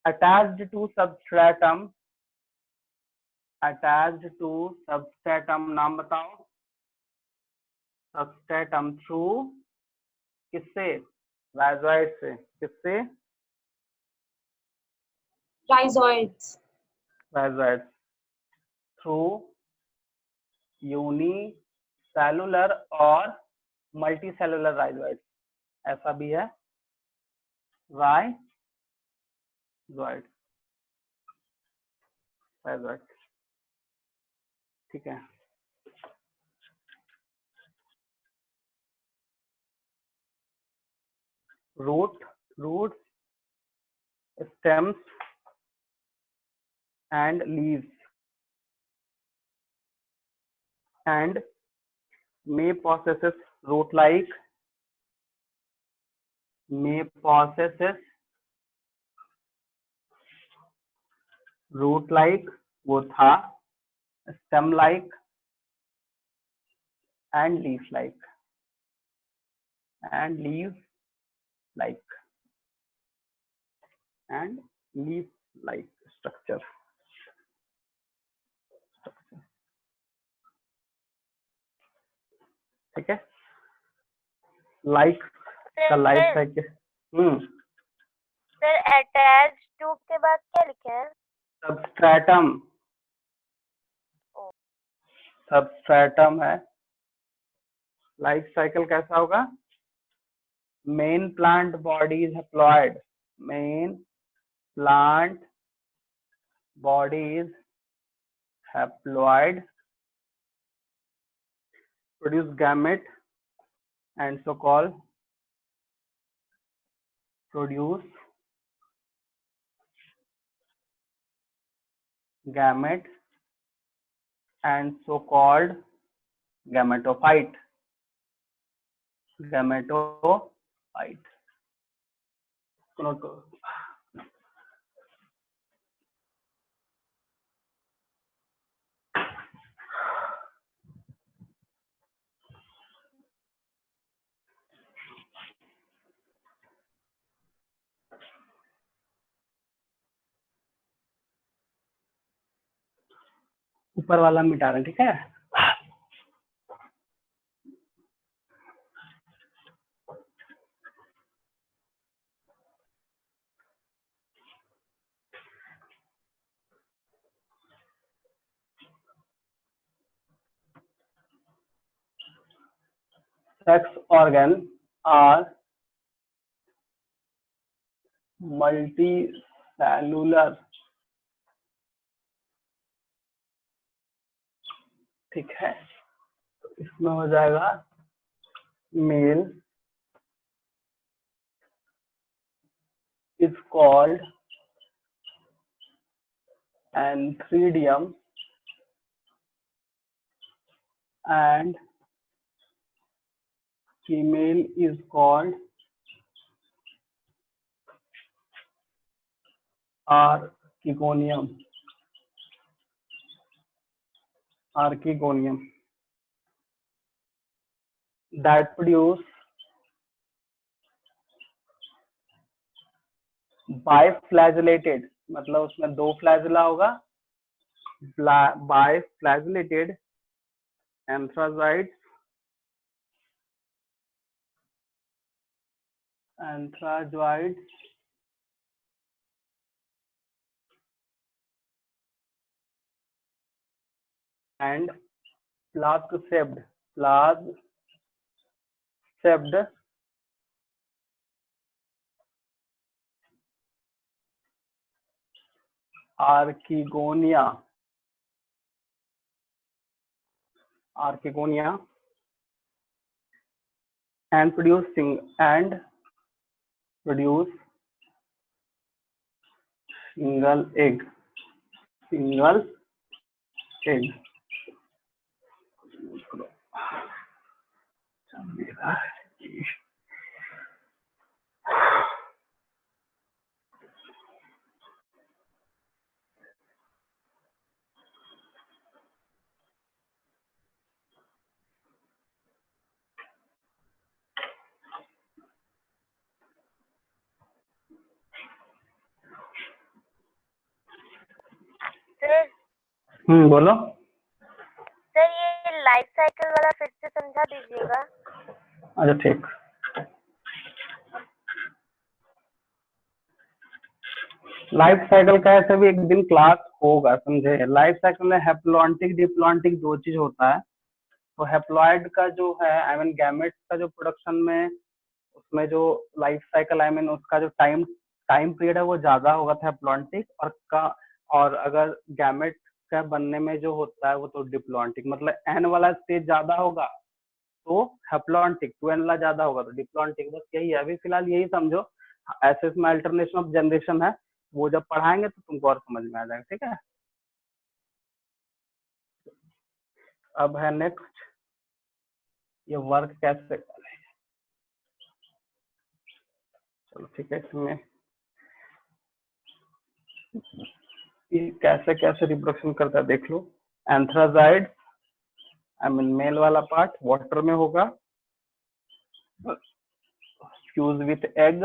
Speaker 1: अटैच्ड टू सबस्ट्रेटम, नाम बताओ, सबस्ट्रेटम थ्रू किससे, राइजोइड से, किससे,
Speaker 4: राइजोइड्स,
Speaker 1: राइजोइड थ्रू यूनिसेलुलर और मल्टीसेलुलर राइजोइड, ऐसा भी है राइजोइड, ठीक है। Root stems and leaves and may possesses root like वो था, stem like and leaf like structure, ठीक है। लाइक का life cycle,
Speaker 2: sir attach to के बाद क्या लिखे हैं?
Speaker 1: सबस्ट्रेटम है। लाइफ साइकिल कैसा होगा, main plant bodies haploid, produce gamete and so called produce gamete and so called gametophyte, note करो। ऊपर वाला मिटा रहे हैं, ठीक है। sex organ are multicellular. ठीक है, तो इसमें हो जाएगा mail is called antheridium and female is called archegonium. Archegonium that produce biflagellated, मतलब उसमें दो फ्लैजिला होगा, biflagellated anthrazoids and plascebed archegonia and produce single egg.
Speaker 2: Sir
Speaker 1: बोलो।
Speaker 2: सर ये लाइफ साइकिल वाला फिर से समझा दीजिएगा।
Speaker 1: अच्छा ठीक, लाइफ साइकिल का ऐसे भी एक दिन क्लास होगा, समझे। लाइफ साइकिल में हैप्लॉन्टिक डिप्लॉन्टिक दो चीज होता है। तो हैप्लॉइड का जो है आई मीन गैमेट्स का जो प्रोडक्शन में उसमें जो लाइफ साइकिल आई मीन उसका जो टाइम पीरियड है वो ज्यादा होगा था हैप्लॉन्टिक और अगर गैमेट का बनने में जो होता है वो तो डिप्लॉन्टिक, मतलब एन वाला स्टेज ज्यादा होगा तो हैप्लॉन्टिक, 2n वाला ज्यादा होगा तो डिप्लॉन्टिक। बस यही है, अभी फिलहाल यही समझो। एसएस में अल्टरनेशन ऑफ जनरेशन है, वो जब पढ़ाएंगे तो तुमको और समझ में आ जाएगा। ठीक है, अब है नेक्स्ट, ये वर्क कैसे करें। चलो ठीक है, इसमें कैसे कैसे रिप्रोडक्शन करता है देख लो। एंथ्राजाइड आई मीन मेल वाला पार्ट वाटर में होगा, fuse with egg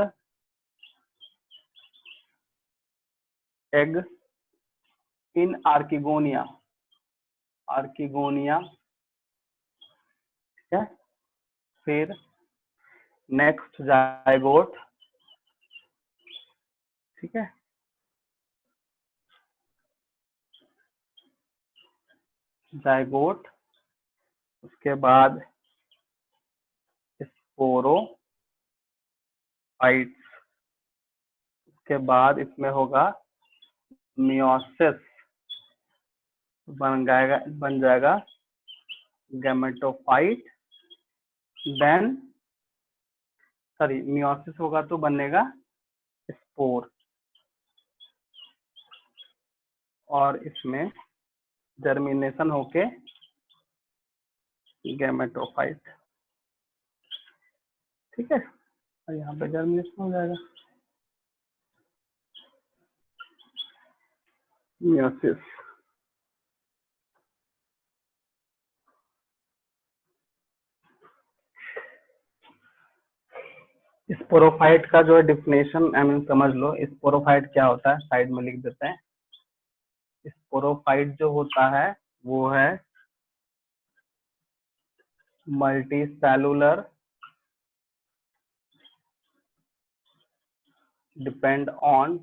Speaker 1: in archegonia, ठीक है। फिर नेक्स्ट जाइगोट, ठीक है, जाइगोट, उसके बाद स्पोरोफाइट्स, उसके बाद इसमें होगा मियोसिस, बन जाएगा गैमेटोफाइट, देन सॉरी मियोसिस होगा तो बनेगा स्पोर, और इसमें जर्मिनेशन होके गैमेटोफाइट, ठीक है। और यहाँ पे जर्मिनेशन हो जाएगा मियोसिस। स्पोरोफाइट का जो है डिफिनेशन आई मीन समझ लो। स्पोरोफाइट क्या होता है साइड में लिख देते हैं। स्पोरोफाइट जो होता है वो है multicellular, depend on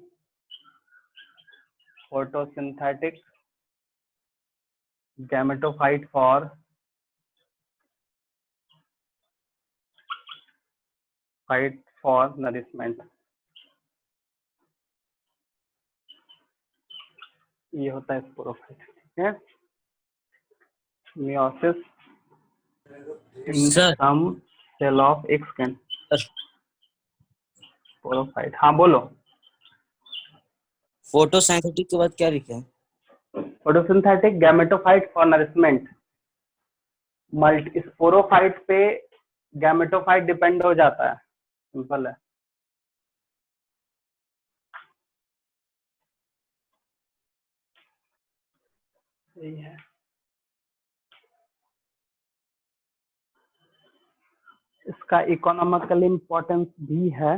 Speaker 1: photosynthetic gametophyte for fight for nourishment, ये होता है स्पोरोफाइट। ठीक है, meiosis in
Speaker 3: sir
Speaker 1: some cell of एक सेकेंड,
Speaker 3: सर
Speaker 1: स्पोरोफाइट। हाँ बोलो।
Speaker 3: फोटोसिंथेटिक के बाद क्या लिखा है?
Speaker 1: Photosynthetic gametophyte for nourishment. Multi sporophyte पे गैमेटोफाइट डिपेंड हो जाता है, सिंपल है। सही है। इसका इकोनॉमिकल इम्पोर्टेंस भी है।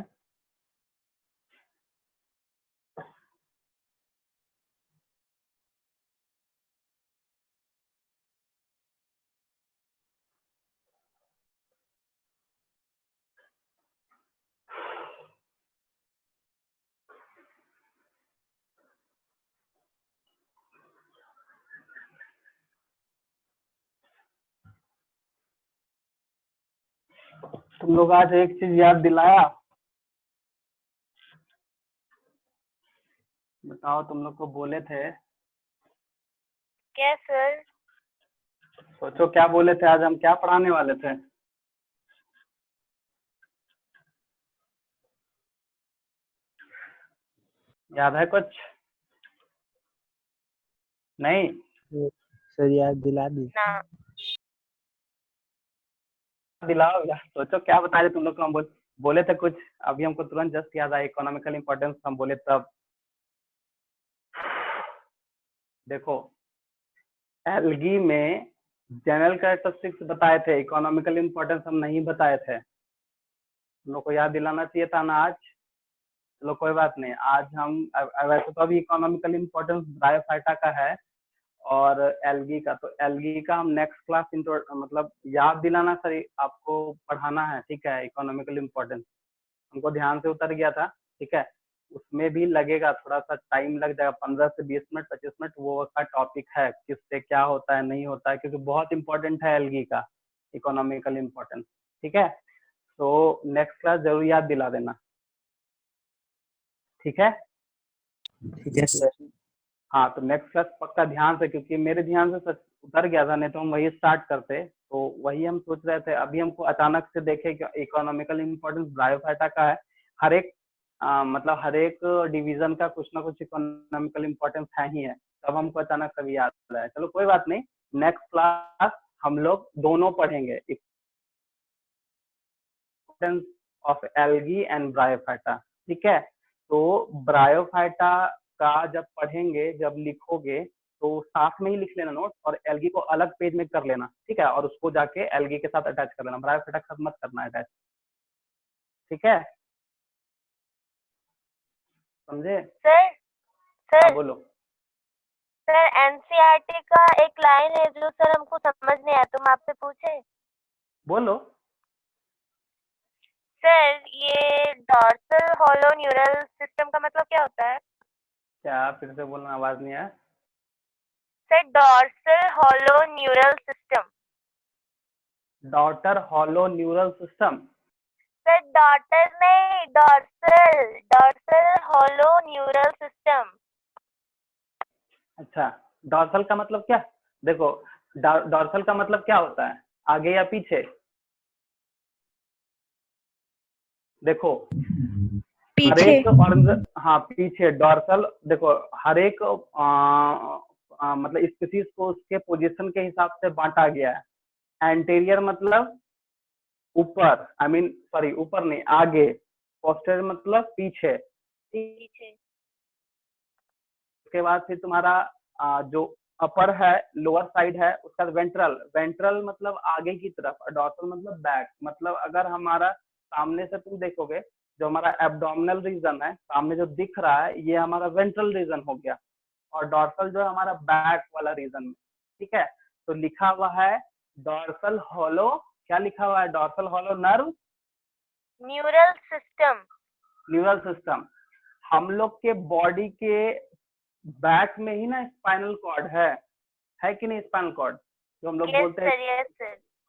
Speaker 1: तुम लोग आज एक चीज याद दिलाया, बताओ। तुम लोग को बोले थे,
Speaker 2: क्या सर?
Speaker 1: सोचो क्या बोले थे, आज हम क्या पढ़ाने वाले थे? याद है कुछ? नहीं?
Speaker 5: सर याद दिला दी।
Speaker 2: ना।
Speaker 1: दिलाओ यार, सोचो क्या बता रहे तुम लोग को। हम बोले थे कुछ, अभी हमको तुरंत जस्ट याद आया, इकोनॉमिकल इम्पोर्टेंस हम बोले तब। देखो, एल्गी में जनरल कैरेक्टरिस्टिक्स बताए थे, इकोनॉमिकल इम्पोर्टेंस हम नहीं बताए थे। तुम लोग को याद दिलाना चाहिए था ना आज। चलो कोई बात नहीं, आज हम वैसे तो अभी इकोनॉमिकल इम्पोर्टेंस ब्रायोफाइटा का है और एल्गी का। तो एल्गी का हम नेक्स्ट क्लास मतलब याद दिलाना सर, आपको पढ़ाना है। ठीक है, इकोनॉमिकल इम्पोर्टेंस हमको ध्यान से उतर गया था। ठीक है, उसमें भी लगेगा थोड़ा सा टाइम, लग जाएगा 15 से 20 मिनट 25 मिनट। वो का टॉपिक है किससे क्या होता है नहीं होता है, क्योंकि बहुत इंपॉर्टेंट है एल्गी का इकोनॉमिकल इम्पोर्टेंस। ठीक है, तो नेक्स्ट क्लास जरूर याद दिला देना। ठीक है,
Speaker 3: ठीक है सर।
Speaker 1: हाँ तो नेक्स्ट क्लास पक्का ध्यान से, क्योंकि मेरे ध्यान से सच उतर गया था, नहीं तो हम वही स्टार्ट करते। तो वही हम सोच रहे थे, अभी हमको अचानक से देखे कि इकोनॉमिकल इम्पोर्टेंस ब्रायोफाइटा का है। हर एक मतलब हर एक डिवीजन का कुछ ना कुछ इकोनॉमिकल इम्पोर्टेंस है ही है, तब हमको अचानक कभी याद आया। चलो कोई बात नहीं, नेक्स्ट क्लास हम लोग दोनों पढ़ेंगे, importance of algae and bryophyta. ठीक है, तो ब्रायोफाइटा का जब पढ़ेंगे, जब लिखोगे तो साथ में ही लिख लेना नोट, और एल्गी को अलग पेज में कर लेना। ठीक है, और उसको जाके एल्गी के साथ अटैच कर लेना, ब्रायोफाइटा के साथ मत करना अटैच। ठीक है, समझे?
Speaker 2: सर
Speaker 1: हाँ
Speaker 2: सर
Speaker 1: बोलो।
Speaker 2: सर एनसीईआरटी का एक लाइन है जो सर हमको समझ नहीं आया, तो हम आपसे पूछे।
Speaker 1: बोलो।
Speaker 2: सर ये डॉर्सल हॉलो न्यूरल सिस्टम का मतलब क्या होता है?
Speaker 1: क्या, फिर से बोलना, आवाज नहीं आया।
Speaker 2: Sir dorsal hollow neural system.
Speaker 1: Daughter hollow neural system.
Speaker 2: Sir daughter नहीं, dorsal dorsal hollow neural system.
Speaker 1: अच्छा, डॉर्सल का मतलब क्या? देखो, डॉर्सल का मतलब क्या होता है, आगे या पीछे? देखो, हर एक हाँ पीछे डॉर्सल। देखो, हर एक मतलब स्पीसीज को उसके पोजीशन के हिसाब से बांटा गया है। एंटीरियर मतलब ऊपर, आई मीन सॉरी ऊपर नहीं, आगे। पोस्टीरियर मतलब पीछे।
Speaker 2: पीछे।
Speaker 1: उसके बाद फिर तुम्हारा जो अपर है, लोअर साइड है, उसका वेंट्रल। वेंट्रल मतलब आगे की तरफ, और डॉर्सल मतलब बैक। मतलब अगर हमारा सामने से तुम देखोगे, जो हमारा एब्डोमिनल रीजन है सामने जो दिख रहा है, ये हमारा वेंट्रल रीजन हो गया, और डॉर्सल जो है हमारा बैक वाला रीजन में। ठीक है, तो लिखा हुआ है डॉर्सल हॉलो, क्या लिखा हुआ है? Dorsal hollow nerve
Speaker 2: neural system.
Speaker 1: Neural system. हम लोग के बॉडी के बैक में ही ना स्पाइनल कॉर्ड है कि नहीं? स्पाइनल कॉर्ड जो हम लोग बोलते हैं,
Speaker 2: यस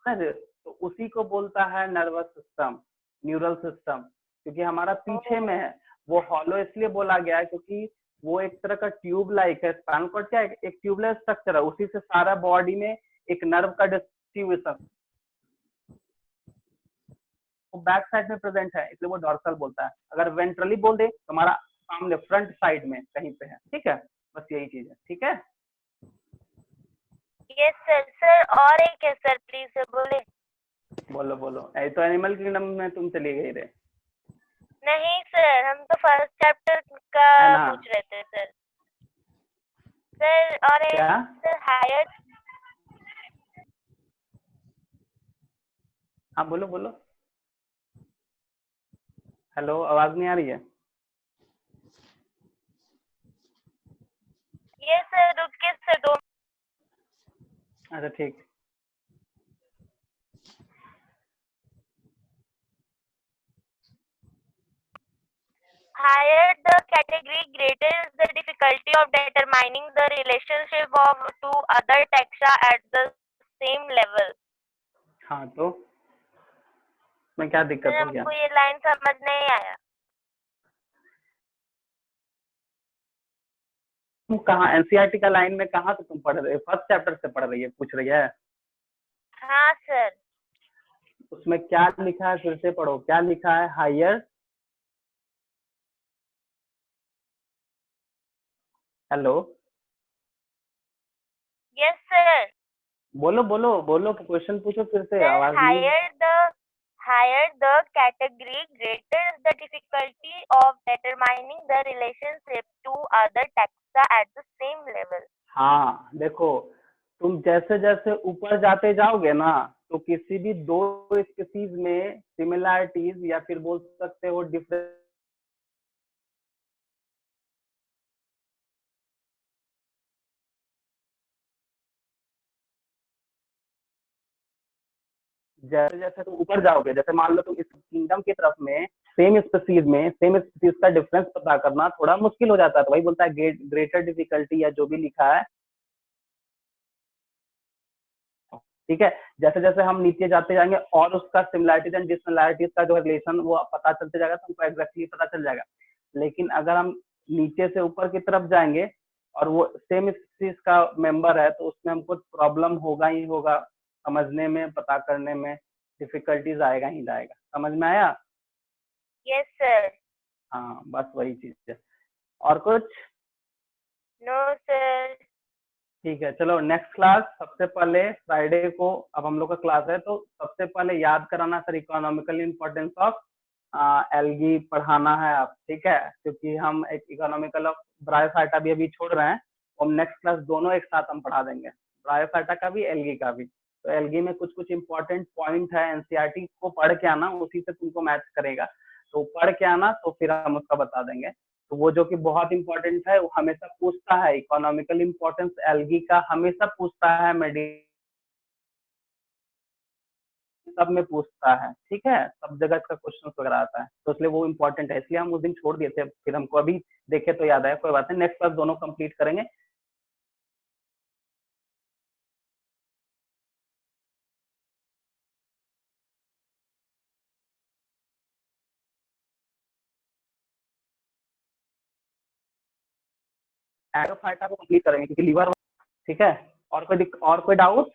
Speaker 2: सर।
Speaker 1: तो उसी को बोलता है नर्वस सिस्टम। न्यूरल सिस्टम, क्योंकि हमारा पीछे में है। वो हॉलो इसलिए बोला गया है क्योंकि वो एक तरह का ट्यूब लाइक है। स्पाइनल कॉर्ड क्या है, एक ट्यूबलेस स्ट्रक्चर है, उसी से सारा बॉडी में एक नर्व का डिस्ट्रीब्यूशन वो बैक साइड में प्रेजेंट है, इसलिए वो डॉर्सल बोलता है। अगर वेंट्रली बोल दे तो हमारा सामने फ्रंट साइड में कहीं पे है। ठीक है, बस यही चीज है। ठीक है,
Speaker 2: यस सर। सर और एक है सर, प्लीज सर बोले।
Speaker 1: बोलो बोलो। ऐ तो एनिमल किंगडम में तुम चली गई रे।
Speaker 2: नहीं सर, हम तो फर्स्ट चैप्टर का
Speaker 1: है ना?
Speaker 2: पूछ रहे थे सर। सर और एक
Speaker 1: क्या?
Speaker 2: Sir higher.
Speaker 1: हाँ बोलो बोलो। हेलो, आवाज नहीं आ रही है?
Speaker 2: यस सर, रुक के सर 2।
Speaker 1: अच्छा ठीक।
Speaker 2: Higher the category, greater is the difficulty of determining the relationship of two other taxa at the same level.
Speaker 1: हाँ तो मैं क्या दिक्कत
Speaker 2: सर
Speaker 1: हो गया?
Speaker 2: हमको ये लाइन समझ नहीं आया।
Speaker 1: तुम कहाँ एनसीईआरटी का लाइन में कहाँ से तुम पढ़ रहे हो? फर्स्ट चैप्टर से पढ़ रही है, पूछ रही है?
Speaker 2: हाँ सर।
Speaker 1: उसमें क्या लिखा है फिर से पढ़ो। क्या लिखा है? हायर। Hello,
Speaker 2: yes sir.
Speaker 1: बोलो बोलो बोलो, क्वेश्चन पूछो फिर से।
Speaker 2: सर
Speaker 1: आवाज नहीं।
Speaker 2: higher the category, greater is the difficulty of determining the relationship to other taxa at the same level.
Speaker 1: हाँ देखो, तुम जैसे जैसे ऊपर जाते जाओगे ना, तो किसी भी दो स्पीसीज में सिमिलैरिटीज या फिर बोल सकते हो डिफरेंस जैसे जैसे तुम ऊपर जाओगे, जैसे मान लो तुम इस किंगडम की तरफ में सेम स्पीसीज का डिफरेंस पता करना थोड़ा मुश्किल हो जाता है। तो वही बोलता है ग्रेटर डिफिकल्टी या जो भी लिखा है। ठीक है, जैसे जैसे हम नीचे जाते जाएंगे और उसका सिमिलैरिटीज एंड डिससिमिलैरिटीज का जो रिलेशन वो पता चलते जाएगा, तो हमको एग्जैक्टली पता चल जाएगा। लेकिन अगर हम नीचे से ऊपर की तरफ जाएंगे और वो सेम स्पीसीज का मेंबर है, तो उसमें हमको प्रॉब्लम होगा ही होगा, समझने में, पता करने में डिफिकल्टीज आएगा ही आएगा। समझ में आया?
Speaker 2: Yes sir.
Speaker 1: हाँ बस वही चीज है, और कुछ?
Speaker 2: No sir.
Speaker 1: ठीक है, चलो नेक्स्ट क्लास। सबसे पहले फ्राइडे को अब हम लोग का क्लास है, तो सबसे पहले याद कराना sir economical importance of algae पढ़ाना है आप। ठीक है, क्योंकि हम एक इकोनॉमिकल ऑफ ब्रायोफाइटा भी अभी छोड़ रहे हैं, हम नेक्स्ट क्लास दोनों एक साथ हम पढ़ा देंगे, ब्रायोफाइटा का भी एल्गी का भी। तो एल्गी में कुछ कुछ इंपॉर्टेंट पॉइंट है, एनसीईआरटी को पढ़ के आना, उसी से तुमको मैच करेगा। तो पढ़ के आना, तो फिर हम उसका बता देंगे। तो वो जो कि बहुत इंपॉर्टेंट है, वो हमेशा पूछता है, इकोनॉमिकल इंपॉर्टेंस एल्गी का हमेशा पूछता है, सब में पूछता है। ठीक है, सब जगह इसका क्वेश्चन वगैरह आता है, तो इसलिए वो इम्पोर्टेंट है। इसलिए हम उस दिन छोड़ दिए थे, फिर हमको अभी देखे तो याद आया। कोई बात नहीं, नेक्स्ट क्लास दोनों कंप्लीट करेंगे। एरोफाइटा को कंप्लीट करेंगे क्योंकि लीवर। ठीक है, और कोई डाउट?